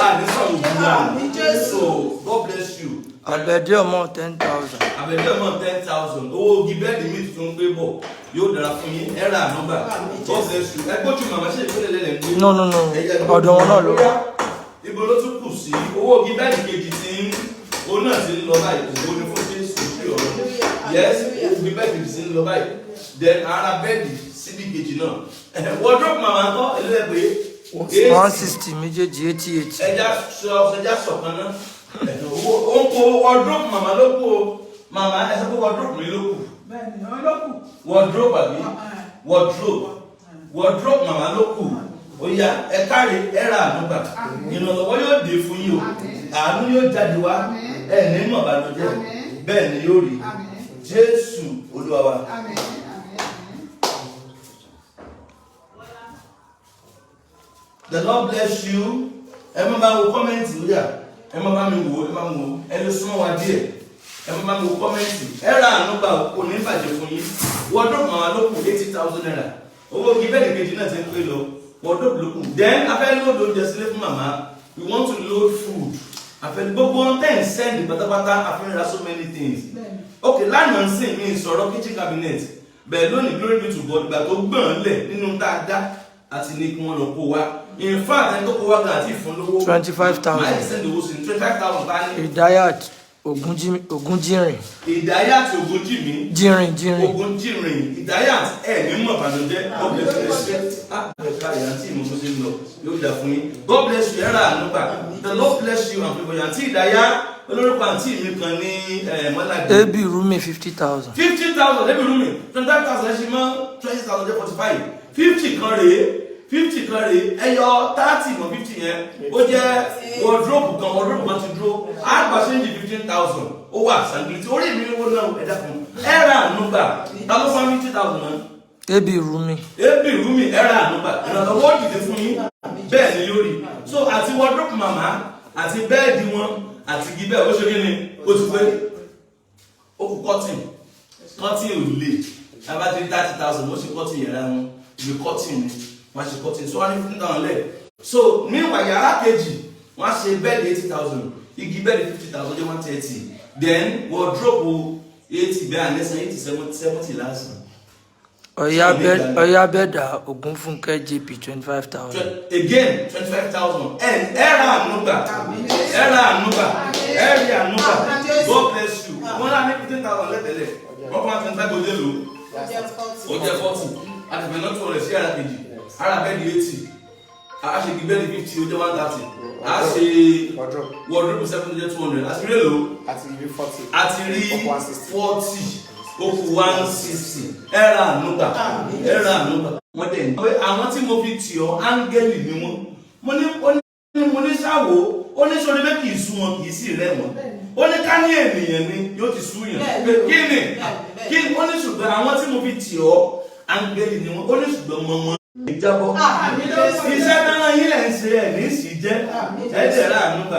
àní sọmọ òbí so God bless you. Àbẹ̀dé ọmọ 10,000. Àbẹ̀dé ọmọ 10,000 owó ogi bẹ́ẹ̀dì mi tuntun gbé bọ̀ yóò dára fún yín ẹ ra nọ́mbà God bless you ẹ gbójú màmá ṣe ìpínlẹ̀ lẹ́lẹ̀ ń gbé. No. Ọ̀dọ̀ wọn náà ló wà. Ibo ló tún kù sí owó ogi bẹ́ẹ̀dì kejì tí òun náà ti ń lọ báyìí òun ni fún Jésù sí ọ̀rọ̀ yes ogi bẹ́ẹ̀dì ti ń lọ báyìí then ara bẹ́ẹ̀dì síbi kejì náà wardrobe màmá ń kọ́ ẹlẹ́gbẹ̀ẹ́ 160 méjèèjì 80. ẹja sọ̀kan náà ó ń kó wardrobe màmá ló kú o màmá ẹ sọ pé wardrobe mi ló kù wardrobe àbí wardrobe màmá ló kù ó yá ẹ káre ẹ ra ànúgbà ìrànlọ́wọ́ yóò dé fún yín o àánú yóò jáde wá ẹ ní mọ̀ bàjẹ́ bẹ́ẹ̀ ni yóò rí Jésù Olúwa wa. The Lord bless you. Ẹ má bá wo kọ́mẹ́ǹtì ó yá ẹ má bá mi wò ẹ lè súnmọ́ wa díẹ̀ ẹ má bá mi wo kọ́mẹ́ǹtì ẹ ra ànúgbà kò ní bàjẹ́ fún yín wardrobe màmá ló kù 80,000 naira owó gíbẹ́ẹ̀dì kejì náà ti ń pè lọ wardrobe ló kù then afẹ́ load oúnjẹ sílé fún màmá we want to load food afẹ́ gbogbo ten send pátápátá afẹ́ ra so many things ok lánàá ń sìn mí sọ̀rọ̀ kitchen cabinet bẹ́ẹ̀ lónìí glory be to God ìgbà tó gbọ̀n lẹ̀ nínú dáadáa àti ní kí wọ́n lọ kó wa in fact ẹni tó kó wa gan àti ìfún lówó 25,000. máa ń send owó sí 25,000 bá ní. Ìdáyàt Ògúnjìrìn. Ìdáyàt Ògúnjìmí. Jìrìn. Ògúnjìrìn. Ìdáyàt ní mọ̀ bànújẹ́. God bless you. Ẹ̀ka ìyàntí ìmọ̀ bó ṣe ń lọ yóò dà fún yín. God bless you ẹ̀rọ ànúgbà. The Lord bless you and people. Ìyàntí Ìdáyà olórúkọ àǹtí mi kan ní Mọ́ládé. Ebi Rumi 50,000. 50,000 Ebi Rumi 25,000 ṣe mọ́ 20,000 jẹ́ 45. 50 kan rèé. 50 kan rèé ẹyọ 30 mọ 50 yẹn ó jẹ́ wardrobe kan ti dúró àgbà ṣéǹjì 15,000 ó wà sangiliti orí mi owó náà ẹ̀dá fún ẹ̀rà ànúgbà ta ló fún 50,000 náà. Ebi Rumi ẹ̀rà ànúgbà ìrànlọ́wọ́ dìde fún yín bẹ́ẹ̀ ni yóò rí so àti wardrobe màmá àti bẹ́ẹ̀dì wọn àti gíbẹ̀ ó ṣe kí ni ó ti pé ó kú cotton ò lè abájú 30,000 ó ṣe cotton yẹra wọn ibi cotton ni wọ́n ṣe cotton so wọ́n ní 15,000 lẹ̀ so meanwhile yàrá kejì wọ́n ṣe bẹ́ẹ̀dì 80,000 igi bẹ́ẹ̀dì 50,000 jẹ́ 130 then wardrobe 80 bẹ́ẹ̀ ànẹ́sàn 70 lásán. Ọ̀yábẹ̀dà Ògúnfúnkẹ́ JP 25,000. Again 25,000 and ẹ̀rà ànúgbà God bless you wọ́n náà ní 15,000 lẹ́tẹ̀lẹ̀ wọ́n fún wa 25 ọjọ́ lò ó jẹ́ 40 àtìfẹ́ náà 200 sí ara kejì ara bẹ́ẹ̀dì 80 a ṣe gbígbẹ́ni 50 ó jẹ́ 130 a ṣe wardrobe 7 jẹ́ 200 àti rí èlò àti rí 40 ó kù 160 ẹ̀rà ànúgbà wọ́n dẹ̀ pé àwọn tí mo fi tì ọ́ áńgẹ́lì ni wọ́n mo ní ṣàwò ó ní sọ pé kì í sú wọn kì í sì rẹ̀ wọ́n ó ní ká ní ènìyàn ni yóò ti sú yàn pé kí ni ó ní ṣùgbọ́n àwọn tí mo fi tì ọ́ áńgẹ́lì ni wọ́n ó ní ṣùgbọ́n mọ́ wọn ìjábọ̀ iṣẹ́ náà yín lẹ̀ ń ṣe ẹ̀ ní sì jẹ́ ẹ̀jẹ̀ rà nígbà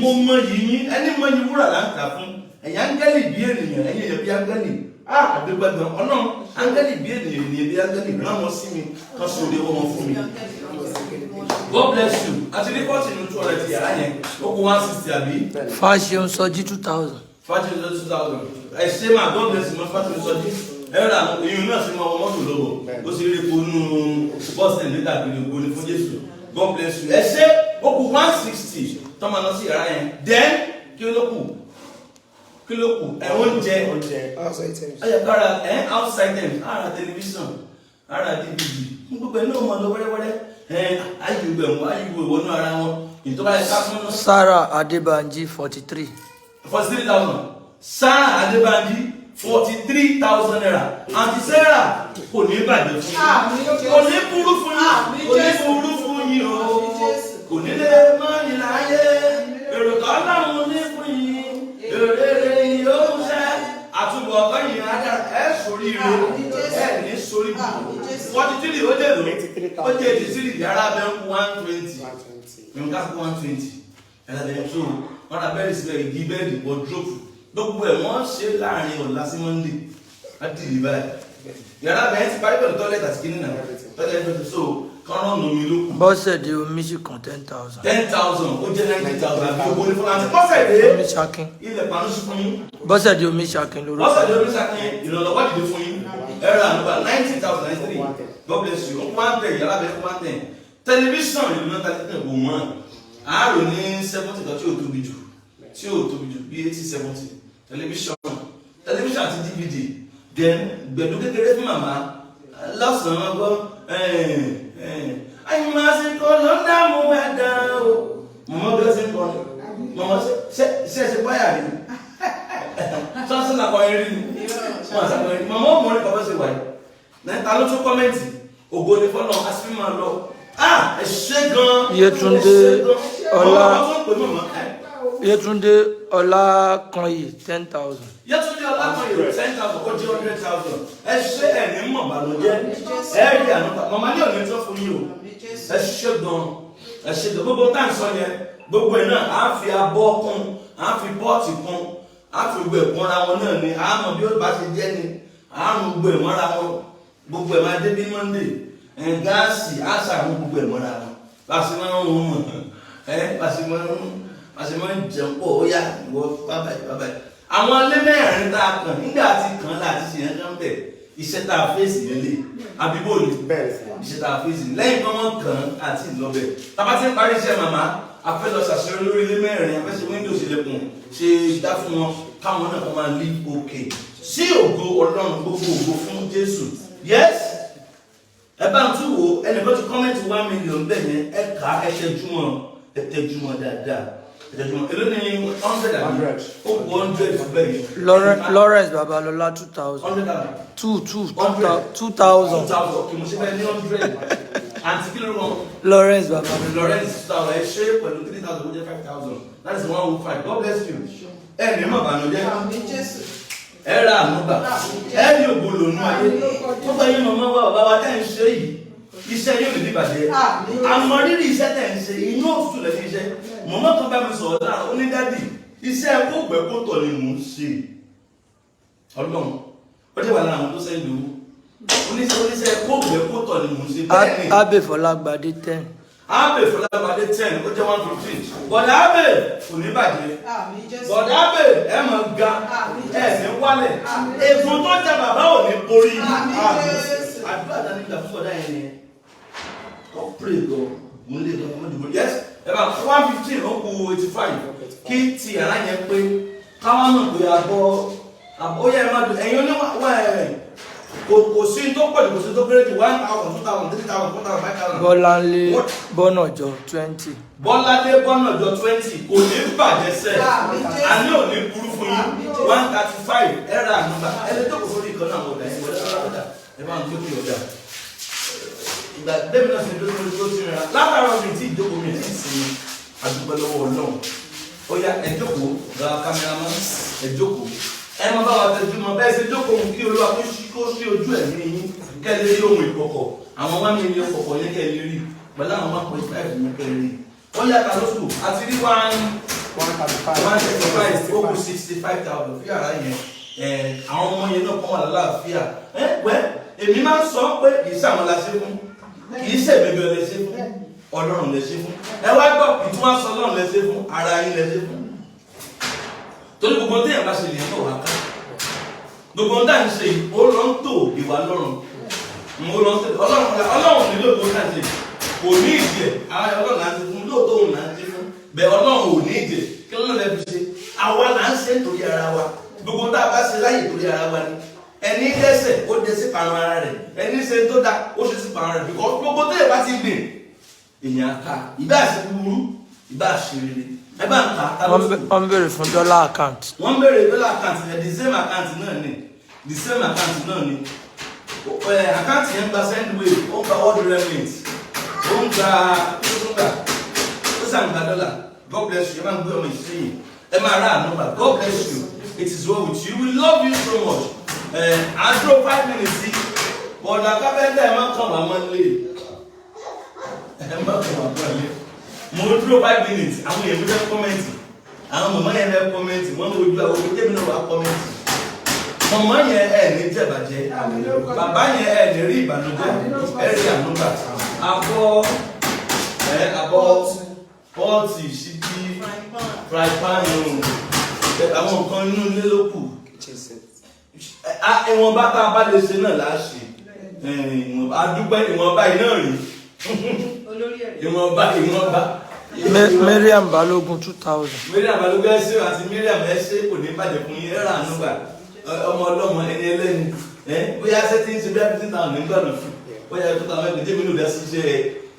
mo mọ yìí ẹni mọ yìí wúrà là ń kà fún ẹ̀yà áńgẹ́lì bí ènìyàn ẹ̀yìn ẹ̀yẹ bí áńgẹ́lì àdúgbàgbà ọ̀nà áńgẹ́lì bí ènìyàn ènìyàn bí áńgẹ́lì rán wọn sí mi kan sọ òde wọn fún mi. God bless you àti ní pọ́ọ̀tì ní 200 ti yàrá yẹn ó kó 160 àbí. Fashion Sọjí 2000. Fashion Sọjí 2000 ẹ ṣe máa God bless you mọ Fashion Sọjí ẹ̀rọ àwọn èèyàn náà sì mọ ọmọ mọ́tò lọ́wọ́ ó sì rí epo nínú bọ́ọ̀sì nígbà gbèrè ògbó ní fún Jésù God bless you ẹ ṣe ó kú 160 tọ́mọ náà sí yàrá yẹn then kí ló kù oúnjẹ ayọ̀kára outside them ara tẹlifíṣàn ara DVD gbogbo ẹ̀ náà mọ̀ lọ wẹ́rẹ́wẹ́rẹ́ ayíwò ìwọ̀nú ara wọn ìtọ́ba ẹ̀ká fún un. Sarah Adebanji 43,000. Sarah Adebanji 43,000 naira. Àǹtí Sarah kò ní bàjẹ́ fún yín kò ní burú fún yín kò ní burú fún yín o kò ní lè mọ́ ní láyé èrò tó Ọlọ́run ní fún yín èrè yóò ṣe àtúbọ̀ ọ̀tọ̀ yìí ajá ẹ̀ sórí rẹ̀ ẹ̀ ní sórí bù 43 ó dé lò ó dé 83 yàrá bẹ́ẹ̀ kú 120 nǹkan kú 120 ẹ̀rọ bẹ́ẹ̀ tó wọ́n rà bẹ́ẹ̀ síbẹ̀ ìdí bẹ́ẹ̀dì wọ́dúrópù gbogbo ẹ̀ wọ́n ṣe láàrin ọ̀la sí Monday láti ìlú báyìí yàrá bẹ́ẹ̀ ti parí pẹ̀lú tọ́lẹ̀tì àti kìnìún náà tọ́lẹ̀tì tó so kọ́rọ́ nù mí lókun. Bọ́sẹ̀dé Omiṣikan 10,000. 10,000 ó jẹ́ 90,000 àbí owó ní fúnra Bọ́sẹ̀dé Omiṣakin. ilẹ̀ panúṣu fún yín. Bọ́sẹ̀dé Omiṣakin lórúkọ. Bọ́sẹ̀dé Omiṣakin ìrànlọ́wọ́ dìde fún yín ẹ̀rọ ànúbà 90,093 God bless you ó kún 110 yàrá bẹ́ẹ̀ kún 110 tẹlifíṣàn ìlú náà tàbí tẹ̀ bò wọ́n àárò ní 70 kan tí ò tóbi jù bí 80-70 tẹlifíṣàn àti DVD then gbẹ̀dú kékeré fún màmá lọ́sàn-án gbọ́ ayé máa ṣe kọ́ ló ń dààmú ẹ̀dá o mọ̀mọ́ bí ó ṣe ń kọ́ mọ̀mọ́ ṣe báyà rí sọ́sọ́ náà kọ́ eré ni wọ́n àṣàkọ́ eré mọ̀mọ́ ọmọ rẹ̀ kọ́ ṣe wáyé náà ló tún kọ́mẹ́ǹtì ògo ni fọ́nà asífí máa lọ ẹ ṣe gan Yétúndé Ọlákanyì 10,000. Yétúndé Ọlákanyì 10,000 ó jẹ́ 100,000 ẹ ṣe ẹ̀mí mọ̀ bàlọ́jẹ́ ẹ rí àná màmá ní òní tó fún yín o ẹ ṣe gan gbogbo tá à ń sọ yẹn gbogbo ẹ̀ náà á fi abọ́ kún á fi pọ́ọ̀tì kún á fi gbogbo ẹ̀ kúnra wọn náà ni á mọ̀ bí ó bá ṣe jẹ́ ni á mú gbogbo ẹ̀ mọ́ra wọn gbogbo ẹ̀ máa dé bí Monday gáàsì á ṣàmú gbogbo ẹ̀ mọ́ra wọn bá a ṣe máa ń rún mọ̀ bá a ṣe máa ń jẹun pọ̀ ó yá ìwọ bábà yìí àwọn alẹ́mẹ̀rin tá a kàn nígbà tí kan láti ṣe yẹn kan bẹ̀ iṣẹ́ tá a fèsì lélẹ̀ àbíbò ni iṣẹ́ tá a fèsì lẹ́yìn kan wọ́n kàn àti ìlọ́bẹ̀ tábà tí ń parí iṣẹ́ màmá a fẹ́ lọ ṣàṣeyọrí lórí ilé mẹ́rin a fẹ́ ṣe windows ilẹ̀kùn ṣe dá fún wọn káwọn náà kọ́ máa live okay sí ògo Ọlọ́run gbogbo ògo fún Jésù yes ẹ bá ń tún wo ẹnìkan ti kọ́mẹ́ntì 1 million bẹ́ẹ̀ yẹn ẹ kà á ẹ tẹ́júmọ́ dáadáa èló ni 100 àbí ó kù 100 fún bẹ́ẹ̀ yẹn. Lawrence Babalọlá 2,000. 2,000. Okay, mo ṣe bẹ́ẹ̀ ní 100 àǹtí kí ló rán. Lawrence Babalọlá. Lawrence 2,000 ẹ ṣe pẹ̀lú 3,000 ó jẹ́ 5,000 that is 105 God bless you ẹ ní mọ̀ bànújẹ́ ẹ ra ànúgbà ẹ ní ògbólò nú ayé tó bá yín mọ̀mọ́ wa bàbá wa tẹ́ ń ṣe yìí iṣẹ́ yóò lè dìbàjẹ́ àmọ́ rírì iṣẹ́ tẹ̀ ń ṣe inú òtútù lẹ́ fi iṣẹ́ mọ̀mọ́ kan bá mi sọ̀rọ̀ láàrín onídàdì iṣẹ́ kó gbẹ́ kó tọ̀ ni mò ń ṣe Ọlọ́run ó dé wà lára àwọn tó sẹ́yìn lówó oníṣẹ́ kó gbẹ́ kó tọ̀ ni mò ń ṣe bẹ́ẹ̀ ni Abe Fọlágbadé 10. Abe Fọlágbadé 10 ó jẹ́ 115 bọ̀dà Abe kò ní bàjẹ́ bọ̀dà Abe ẹ máa ga ẹ ní wálẹ̀ ègún tó jẹ bàbá ò ní borí àdúrà dání gbà fún ọ̀dà yẹn ni kọ́ pray gan mo lè gan ọmọdé bọ̀ yes ẹ bá 115 ó kù 85 kí ti ara yẹn pé káwọn náà pé abọ́ ó yẹ ẹ má dùn ẹ̀yin oníwà kò sí tó pọ̀ jù kò sí tó kéré jù 1,000 2,000 3,000 4,000 5,000. Bọ́láńlé Bọ́nàjọ 20. Bọ́láńlé Bọ́nàjọ 20 kò ní bàjẹ́ sẹ́ àní ò ní burú fún yín 135 ẹ̀rọ ànúgbà ẹni tó kò sórí ìkan náà wọ̀dà ẹ̀ wọ̀dà ẹ bá ń gbé kí ọ̀dà ìgbà débi náà ṣe dúró lórí tó ti rìn látàrọ̀ mi tí ìjókòó mi ti sinmi àdúgbò lọ́wọ́ Ọlọ́run ó yá ẹ jókòó gba kámẹ́rámán ẹ jókòó ẹ máa bá wa tẹjú mọ́ bẹ́ẹ̀ ṣe jókòó kí Olúwa kó sí ojú ẹ̀mí yín kẹ́lẹ́ rí ohun ìkọ̀kọ̀ àwọn 1 million kọ̀kọ̀ yẹn kẹ́lẹ́ rí pẹ̀lú àwọn 1.5 yẹn kẹ́lẹ́ rí ó yá ta lóṣù àti rí 135 ó kù 65,000 fí ara yẹn àwọn ọmọ yẹn náà kọ́ wà lálàáfíà èmi máa ń sọ pé kì í ṣàwọn la ṣe fún kì í ṣèbẹ̀bẹ̀ lẹ ṣe fún Ọlọ́run lẹ ṣe fún ẹ wá gbọ́ ìtumọ̀ sọ Ọlọ́run lẹ ṣe fún ara yín lẹ ṣe fún torí gbogbo téèyàn bá ṣe lè tó wá ká gbogbo ń dá ń ṣe ó lọ ń tò ìwà lọ́rùn mo lọ sí Ọlọ́run nílò tó ń ṣe kò ní ìdí ẹ̀ Ọlọ́run là ń ṣe fún lóòótọ́ òun là ń ṣe fún bẹ́ẹ̀ Ọlọ́run ò ní ìdí ẹ̀ kí Ọlọ́run lẹ fi ṣe àwa là ń ṣe nítorí ara wa gbogbo tá a bá ṣe láyè torí ara wa ni ẹni dẹ́ṣẹ̀ ó dé sí parun ara rẹ̀ ẹni ṣe tó dá ó ṣe sí parun rẹ̀ bíkọ́ gbogbo tó yẹ bá ti gbìn èèyàn ká ìbá ṣe búburú ìbá ṣe rere ẹ bá ń ta wọ́n béèrè fún dollar account. wọ́n béèrè dollar account yẹn the same account náà ni account yẹn gba sendway ó gba world remit ó ń gba ó sàn gba dollar God bless you ẹ máa ń gbé ọmọ ìṣẹ́yìn ẹ máa rà ànúbà God bless you it is well with you we love you so much. I drove 5 minutes see, but the carpenter ẹ máa kàn wá mọ́lẹ̀ mo drove 5 minutes àwọn èèyàn fẹ́ kọ́mẹ́ntì àwọn mọ̀mọ́ yẹn fẹ́ kọ́mẹ́ntì wọ́n mojú àwọn òkèjèmí náà wá kọ́mẹ́ntì mọ̀mọ́ yẹn ẹ̀ ní jẹ̀bàjẹ́ bàbá yẹn ẹ̀ ní rí ìbànújẹ́ ẹ̀ rí ànúbà abọ́ pọ́ọ̀tì ṣíbí fry pan àwọn nǹkan inú ilé ló kù ìwọ̀nba tá a bá lè ṣe náà láṣẹ adúpẹ́ ìwọ̀nba iná rí ìwọ̀nba. Mariam Balogun 2000. Mariam Balogun ẹsẹ àti Mariam ẹsẹ kò ní bàjẹ́ fún yín ẹ̀rọ ànúgbà ọmọ ọlọ́mọ ẹni ẹlẹ́ni bóyá ṣẹ́tí ń ṣe bí abidjan náà nígbà náà fún bóyá tó ta mẹ́rin jẹ́mi ló dá sí ṣe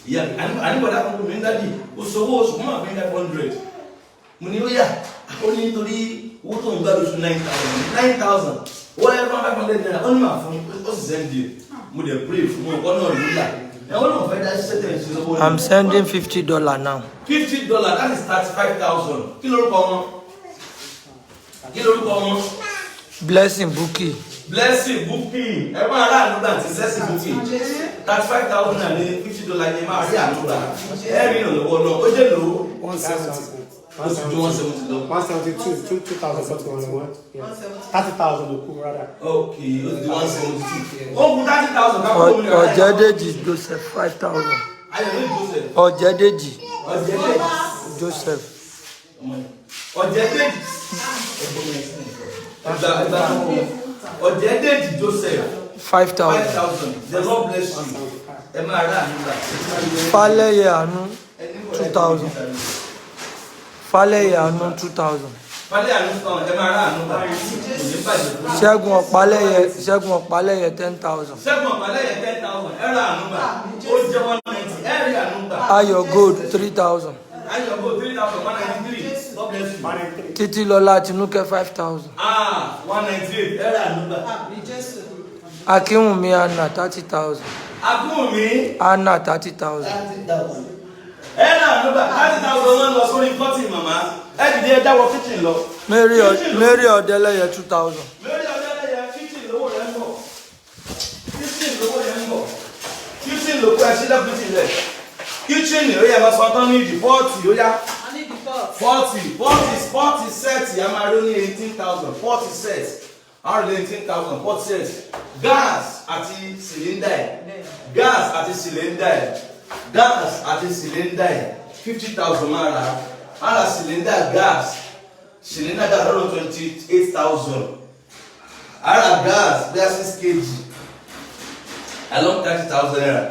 ìyá àníbọ̀dá kan kò ní dádì oṣooṣù oṣù fún àfihàn 500 mo ní ó yà ó ní nítorí owó tó ń gbà lóṣù 9,000 wọ́n yẹ fún 500 naira ó ní màá fún ó sì sẹ́ndì mo dẹ̀ pray fún ọkọ náà lóla ẹ̀wọ́n náà fẹ́ dá ṣẹ́tẹ̀ ṣe lọ́wọ́. I'm sending $50 now. $50 that is 35,000 kí lórúkọ wọn. Blessing Buki. Blessing Buki ẹ máa rà ànúgbà tí sẹ́sì Buki 35,000 naira ní $50 yẹn máa rí ànúgbà ẹ rí ìrànlọ́wọ́ náà ó jẹ́ lò ó 170. 170 lọ. 172, 2,041. Yeah. 30,000 will come rather. Okay, ó di 172. Ó kù 30,000 ká kó mi rà. Ọ̀jẹ̀dèjì Joseph 5,000. Ayọ̀dèjì Joseph. Ọ̀jẹ̀dèjì Joseph. Ọ̀jẹ̀dèjì. Ọ̀jẹ̀dèjì Joseph. 5,000. 5,000. The Lord bless you. Ẹ máa rà nígbà. Falẹ́yẹ Àánú 2,000. Falẹ́yẹ Àánú 2,000. Falẹ́yẹ Àánú 2,000. Ẹ máa rà nígbà. Ṣẹ́gun Ọ̀pálẹ́yẹ 10,000. Ṣẹ́gun Ọ̀pálẹ́yẹ 10,000. Ẹ rà nígbà. Ó jẹ́ 190. Ẹ rí ànúgbà. Ayọ̀ Gold 3,000. Ayọ̀ Gold 3,193. God bless you. Títílọlá Tinúkẹ́ 5,000. 198. Ẹ rà nígbà. Akínwùmí Anna 30,000. Akínwùmí Anna 30,000. ẹ náà nígbà 30,000 wọn lọ sórí pọ́tì màmá ẹ dìde ẹ dáwọ́ kitchen lọ. Mary Ọ̀dẹ́lẹ́yẹ 2,000. Mary Ọ̀dẹ́lẹ́yẹ kitchen lówó rẹ̀ ń bọ̀ kitchen lówó ẹ sílẹ̀ kitchen rẹ̀ kitchen ó yẹ máa sọ tán ní ìdí 40 ó yá 40 set yà máa rí ní 18,000 40 set àrùn 18,000 40 set gas àti cylinder àti cylinder 50,000 máa rà cylinder gas lọ́rọ̀ 28,000 ara gas bí a 6 kg along 30,000 naira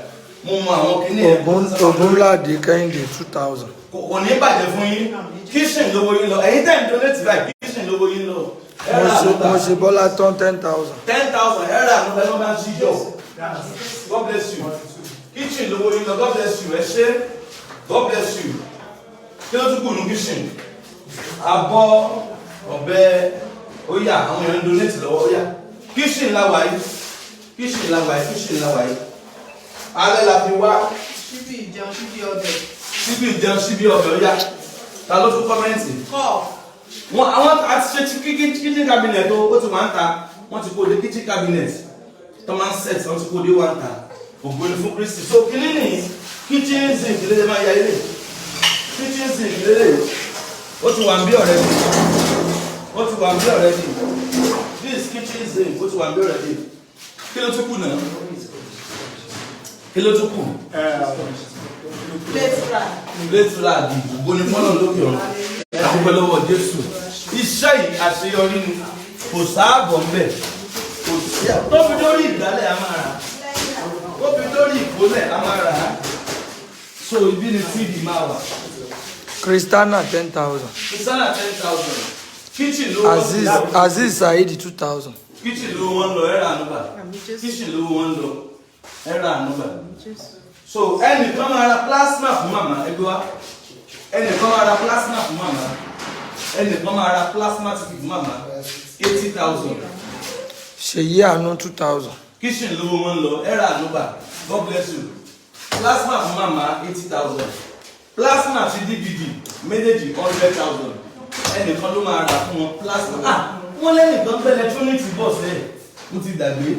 mo mọ àwọn kìíní ẹ̀. Ògúnládé Kẹ́hìndé 2,000. kò ní bàjẹ́ fún yín kitchen lówó yín lọ ẹ̀yin tẹ̀ ń donate báyìí kitchen lówó yín lọ. Mo ṣe Bọ́lá tán 10,000. 10,000 ẹ̀rọ àmúta ló máa ń ṣíjọ. God bless you. Kitchen lówó yín lọ God bless you ẹ ṣé God bless you. Kí ló tún kù ní kitchen? Abọ́ ọ̀bẹ óyà àwọn èèyàn ń donate lọ́wọ́ óyà. Kitchen la wà yìí. alẹ́ la fi wá. Ṣíbí ìjẹun, ṣíbí ọbẹ̀. Ṣíbí ìjẹun, ṣíbí ọbẹ̀ ó yá. Ta ló tún kọ́mẹ́ǹtì? Kọ́. Àwọn àti ṣe kitchen cabinet ó ti wá ń ta. Wọ́n ti kó de kitchen cabinet. Thomas set wọ́n ti kó de wá ń ta. Ògbóni fún Kristi. So kí ni kitchen zinc lè máa ya ilé. Kitchen zinc lélẹ̀. Ó ti wà ń bí ọ̀rẹ́ mi. Ó ti wà ń bí ọ̀rẹ́ mi. This kitchen zinc ó ti wà ń bí ọ̀rẹ́ mi. Kí ló tún kù náà? Kí ló tún kù? Plate rag. Ògbóni fọ́nà lókè ọ̀run. Àdúgbò lọ́wọ́ Jésù. Iṣẹ́ yìí àṣeyọrí ni. Kò sáàbọ̀ mbẹ̀. Kò sí à. Tóbi lórí ìgbálẹ̀ a máa rà. Tóbi lórí ìkólẹ̀ a máa rà. So ibi ni fídì máa wà. Christiana 10,000. Christiana 10,000. Kitchen ló Aziz Saidi 2,000. Kitchen ló wọ́n lọ ẹ̀rọ ànúbà. Kitchen ló wọ́n lọ ẹ̀rọ ànúbà. So ẹnìkan máa ra plasma fún màmá ẹgbẹ́ wa. Ẹnìkan máa ra plasma fún màmá. Ẹnìkan máa ra plasma ticket fún màmá 80,000. Ṣèyí Àánú 2,000. Kitchen ló wọ́n lọ ẹ̀rọ ànúbà. God bless you. Plasma fún màmá 80,000. Plasma àti DVD méjèèjì 100,000. Ẹnìkan ló máa rà fún wọn plasma. Wọ́n lẹ́nìkan gbé electronics bọ̀ sẹ́yìn. Mo ti dàgbé.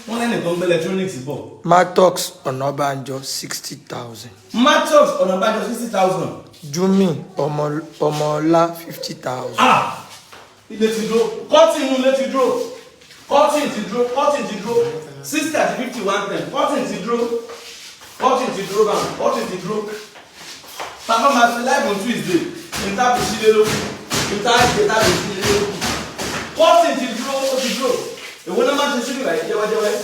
Wọ́n lẹ́nìkan gbé electronics bọ̀. Matox Ọ̀nàbànjọ 60,000. Matox Ọ̀nàbànjọ 60,000. Jumi Ọmọọlá 50,000. Ilé ti dúró. Cotton ilé ti dúró. Cotton ti dúró. Cotton ti dúró. 60 àti 5110. Cotton ti dúró. Cotton ti dúró báwọn. Cotton ti dúró. Papa máa fi live on Tuesday. Níta fi sílé lókun. Níta ìgbéta fi sílé lókun. Cotton ti dúró. Ó ti dúró. Èwo náà máa ń ṣe sílé rẹ̀ jẹ́wẹ́jẹ́wẹ́.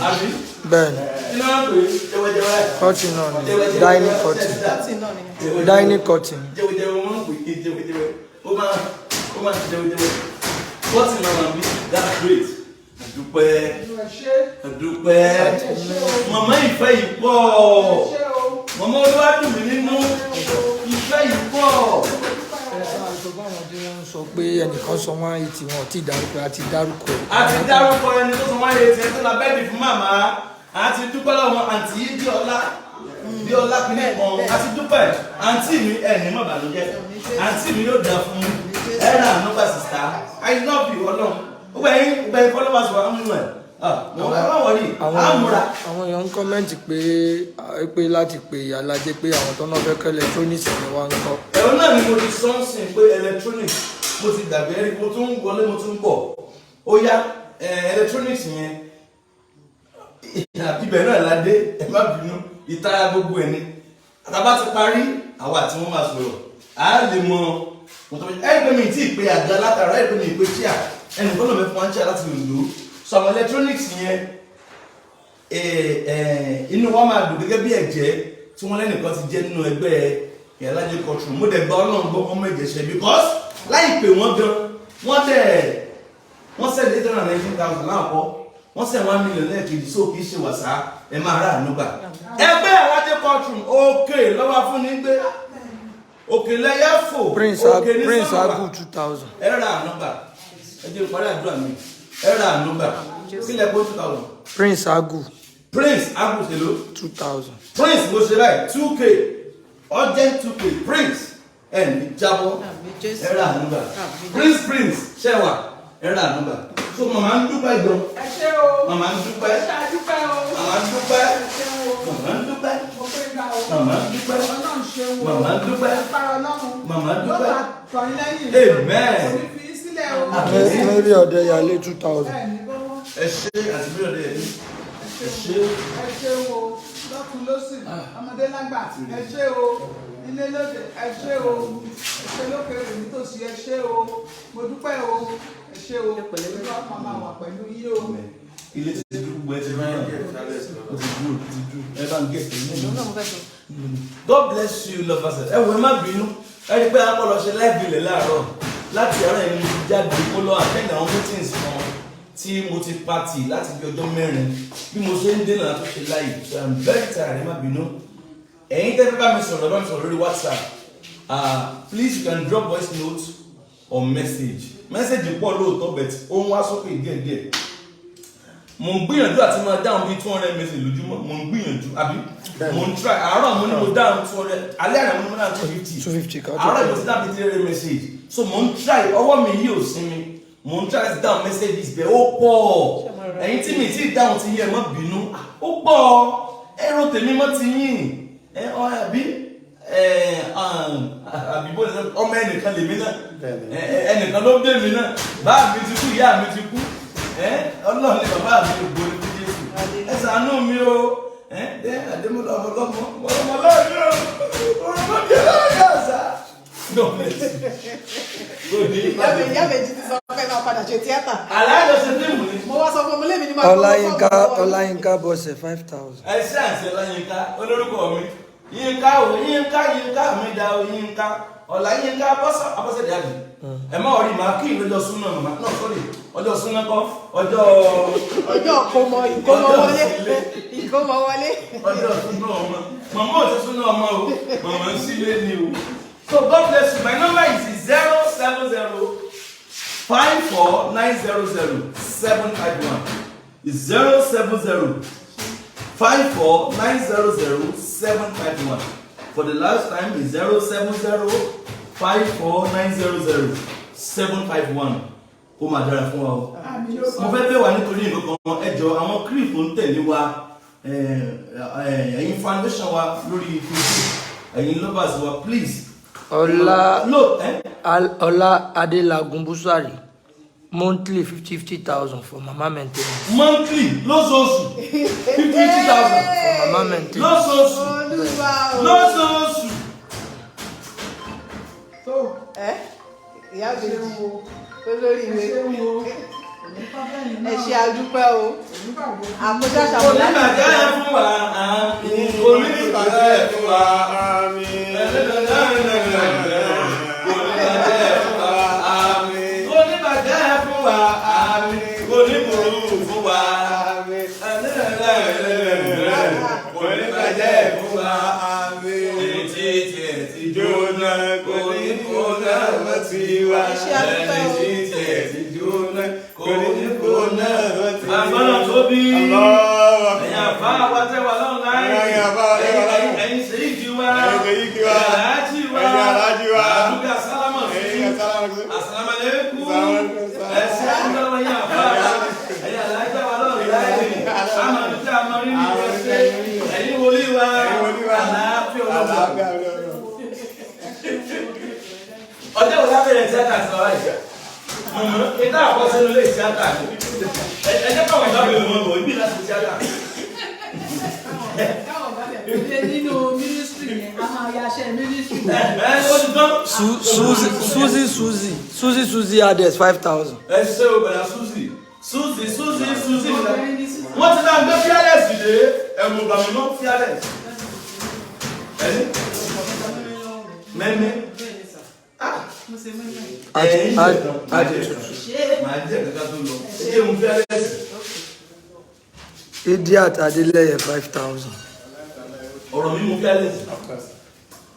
Àbí? Bẹ́ẹ̀ni. Kí ló ń pè é jẹ́wẹ́jẹ́wẹ́? Cotton náà ni. Dining cotton. Dining cotton. Jẹ́wẹ́jẹ́wẹ́ wọ́n ń pè é jẹ́wẹ́jẹ́wẹ́. Ó máa ń ṣe jẹ́wẹ́jẹ́wẹ́. Cotton náà máa ń bí. That's great. Àdúpẹ́. Màmá ìfẹ́ yìí pọ̀. Màmá olúwadùn mi nínú ìfẹ́ yìí pọ̀. Sọ pé ẹnìkan sọ wọ́n ayé tí wọ́n ti dárúkọ àti dárúkọ. A ti dárúkọ ẹni tó sọ wọ́n ayé tí ẹ tó la bẹ́ẹ̀dì fún màmá. A ti dúpẹ́ lọ́wọ́ àǹtí yìí bí ọlá kìíní kan. A ti dúpẹ́ àǹtí mi ẹ̀ní mọ̀ bàlújẹ́. Àǹtí mi yóò dà fún ẹ̀rọ ànúgbà sista. I love you ọlọ́run. Ó gbẹ̀yìn followers wà nínú ẹ̀. Àwọn èèyàn ń kọ́mẹ́ǹtì pé láti pe Alájẹ pé àwọn tó náà fẹ́ kọ́ electronics ni wọ́n ń kọ́. Ẹ̀rọ náà ni mo ti sọ́nsìn pé electronics mo ti dàbí ẹ̀rí mo tún ń wọlé mo tún ń bọ̀. Ó yá electronics yẹn ibẹ̀ náà la dé ẹ má bínú ìtara gbogbo ẹ̀ ni. Àtàbá ti parí àwa tí wọ́n máa sọ̀rọ̀ á lè mọ ẹgbẹ́ mi tí ì pé àga látara ẹgbẹ́ mi ì pé chíà ẹnì kan náà fẹ́ fún wa ń chíà láti lò lò. So àwọn electronics yẹn inú wa máa dùn gẹ́gẹ́ bí ẹ̀jẹ̀ tí wọ́n lẹ́nìkan ti jẹ́ nínú ẹgbẹ́ Ìyálájé culture. Mo dẹ̀ gba Ọlọ́run gbọ́ ọmọ ẹ̀jẹ̀ ṣe because láìpẹ́ wọ́n gan wọ́n send 819,000 láàpọ̀ wọ́n send 1 million lẹ́ẹ̀kejì so kì í ṣe wàsá ẹ máa rà ànúgbà. Ẹgbẹ́ Ìyálájé culture òkè lọ́wọ́ fún ní gbé òkè lẹ́yà fò òkè ní Prince sọ́wọ́ Agu 2,000. ẹ rà ànúgbà ẹ jẹ́ ìparí àdúrà mi. Ẹ̀rọ ànúgbà kílẹ̀ kó 2,000. Prince Agu ṣèlú 2,000. Prince mo ṣe báyìí 2K urgent 2K Prince ẹ̀ní jábọ́ ẹ̀rọ ànúgbà Prince ṣẹ̀wà ẹ̀rọ ànúgbà. So màmá ń dúpẹ́ gan. Ẹ ṣé o. Màmá ń dúpẹ́. Ẹ ṣé àdúpẹ́ o. Màmá ń dúpẹ́. Màmá ń dúpẹ́. Màmá ń dúpẹ́. Màmá ń dúpẹ́. Màmá ń dúpẹ́. Amen. Mary Ọ̀dẹ́yàlé 2,000. Ẹ ṣé àti bí ọ̀dẹ́ yẹn. Ẹ ṣé. Ẹ ṣé o. Lọ́kùn lósì. Ọmọdé lágbà. Ẹ ṣé o. Ilé lóde. Ẹ ṣé o. Ẹ ṣé lókèrè nítòsí. Ẹ ṣé o. Mo dúpẹ́ o. Ẹ ṣé o. Ìlú ọmọ máa wà pẹ̀lú yín o. Ilé ti dúró gbogbo ẹ ti rán yàn. Ó ti dúró. Ẹ bá ń gé ẹ̀yìn náà. God bless you lovers. Ẹ wọ ẹ má bínú. Ẹ rí pé a kọ́ lọ ṣe live ilẹ̀ láàárọ̀. Láti àárọ̀ ẹni mo jáde kó lọ attend àwọn meetings kan tí mo ti party láti bí ọjọ́ 4 bí mo ṣe ń dènà tó ṣe láì so I'm very tired ẹ má bínú. Ẹ̀yin tẹ́ fẹ́ bá mi sọ̀rọ̀ lórí WhatsApp please you can drop voice note or message pọ̀ lóòótọ́ but ó ń wá sókè díẹ̀díẹ̀ mo ń gbìyànjú àti máa dáhùn bíi 200 message lójúmọ́ mo ń gbìyànjú àbí mo ń try àárọ̀ mo ní mo dáhùn 200 alẹ́ àná mo ní mo dáhùn 250 àárọ̀ mo ti dáhùn 300 message so mo ń try ọwọ́ mi yìí ò sinmi mo ń try láti dáhùn messages bẹ́ẹ̀ ó pọ̀ ẹ̀yin tí mi ti dáhùn ti yẹ mọ́ bínú ó pọ̀ ẹ̀rọ tèmi mọ́ ti yìn àbí àbíbó ọmọ ẹnìkan lèmi náà ẹnìkan ló dé mi náà báà mi ti kú ìyá mi ti kú ọlọ́run ní bàbá mi ò borí fún Jésù ẹ ṣàánú mi o àdémọ́lá ọmọlọ́mọ ọmọlọ́mọ ọmọdé lọ́yà àṣà. Iyabeji ti sọ pé máa padà ṣe tíátà. Aláàjọ ṣe fíìmù ni. Mo wá sọ fún ọmọlẹ́mi ní máa Ọláyínká bọ́sẹ̀ 5,000. Ẹ ṣe àṣẹ Ọláyínká olórúkọ mi. Yínká o Yínká mi dá o Yínká. Ọláyínká abọ́sẹ̀ dàbí. Ẹ má wọrí màá kí ìlọ́jọ́ súná màmá náà sọ́lé ọjọ́ súná kọ́ ọjọ́ ìkómọ wọlé. Ọjọ́ súná ọmọ. Màmá ò ti súná ọmọ o. Màmá ń sílé ni o. So God bless you. My number is 070-54-900-751. It's 070-54-900-751. For the last time, it's 070-54-900-751. Ó máa dára fún wa o. Mo fẹ́ bẹ̀ wá nítorí nǹkan ẹjọ́ àwọn creep tó ń tẹ̀lé wa ẹ̀yin foundation wa lórí Facebook ẹ̀yin lovers wa please. Ọlá Adelagun Busari monthly 50,000 for mama maintenance. Monthly lóṣooṣù 50,000 for mama maintenance. Lóṣooṣù. So Iyabeji olórí ìwé ẹ ṣe àdúpẹ́ o àkójọ ṣàmúlá. Oníbàjẹ́ fún wa àmín. Oníbàjẹ́ fún wa àmín. Àgbọ̀nà tóbi ẹ̀yìn àbá wa tẹ́ wà lọ́nà ẹ̀yìn sèyíkì wa aláàjì wa àdúgbò sálámà sí àsàlámàlẹ́kù ẹ̀sẹ̀ àgbọ̀nà ẹ̀yìn àbá ẹ̀yìn aláàjì wa lọ́nà àmàlùkà àmàrí ní ẹ̀sẹ̀ ẹ̀yìn wòlí wa àlàáfíà ọlọ́gbà. Ọjọ́ wo lábẹ́rẹ́ tíátà ti lọ wáyé? Ìta àkọsílẹ̀ ilé tíátà ni. Ẹjẹ́ káwọn ìjọba ìlú wọn bọ̀ ibi láti tíátà. Káwọn bá bẹ̀ pé nínú mínísítírì yẹn, a máa yaṣẹ́ mínísítírì. Ó ti tán. Suzy Eiders 5,000. Ẹ ṣe o bẹ̀rẹ̀ Suzy. Wọ́n ti náà gbé fearless dé ẹ̀mú bàmí náà fearless. Ẹni? Mẹ́mẹ́. Màá jẹ́ kankan tó lọ. Ṣé mo fearless? Idiot Adeleye 5,000. Ọ̀rọ̀ mi mú fearless.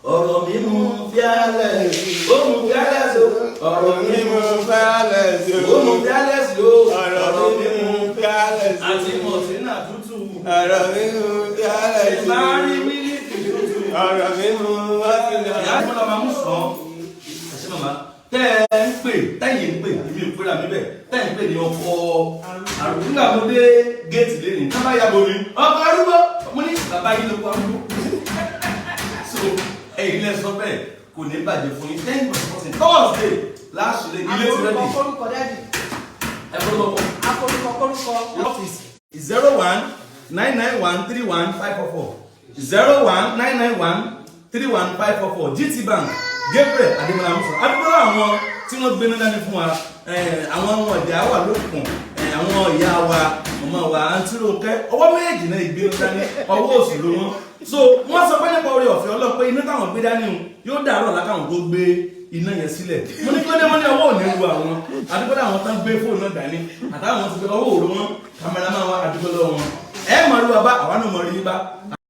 Ọ̀rọ̀ mi mú fearless. Ó mú fearless o. Ọ̀rọ̀ mi mú fearless o. Ó mú fearless o. Ọ̀rọ̀ mi mú fearless o. Àti mọ̀tínà tútù. Ọ̀rọ̀ mi mú fearless o. Ìbárí mílíkì tútù. Ọ̀rọ̀ mi mú fearless o. Ìyá àgbọ̀nà máa mú sàn. Àṣẹ màmá. Tẹ́yìn ń pè èmi ò pèrà níbẹ̀ tẹ́yìn ń pè ní ọkọ̀ àrùn nígbà mo dé géètì lẹ́nu náà yàgò mi ọkọ̀ arúgbó mo ní bàbá yìí ló kọ́ arúgbó so ẹ̀yin lẹ sọ bẹ́ẹ̀ kò ní bàjẹ́ fún yín 10% Thursday láṣìlẹ̀ ilé ti rẹ́dì Àforúkọ dádì. Àforúkọ. Office 01991315544 01991315544 GT Bank Gabriel Adémọ́lá Musa adúgbò àwọn tí wọ́n gbé náà ní fún wa àwọn ọmọ ìyá wà lókun àwọn ìyá wa ọmọ wa àǹtí Rónkẹ́ ọwọ́ méjì náà ìgbé dání ọwọ́ òsì ló wọn so wọ́n sọ pé nípa orí ọ̀fẹ́ Ọlọ́run pé iná táwọn gbé dání yóò dàrọ̀ lákàwọn tó gbé iná yẹn sílẹ̀ mo ní kí ló dé wọ́n ní ọwọ́ òní ru àwọn adúgbò àwọn tán gbé fóònù náà dání àtàwọn ti gbé ọwọ́ òru wọn kámẹ́rámà wa adúgbò lọ́wọ́ wọn ẹ mọ̀ rí wa bá àwa náà mọ̀ rí bá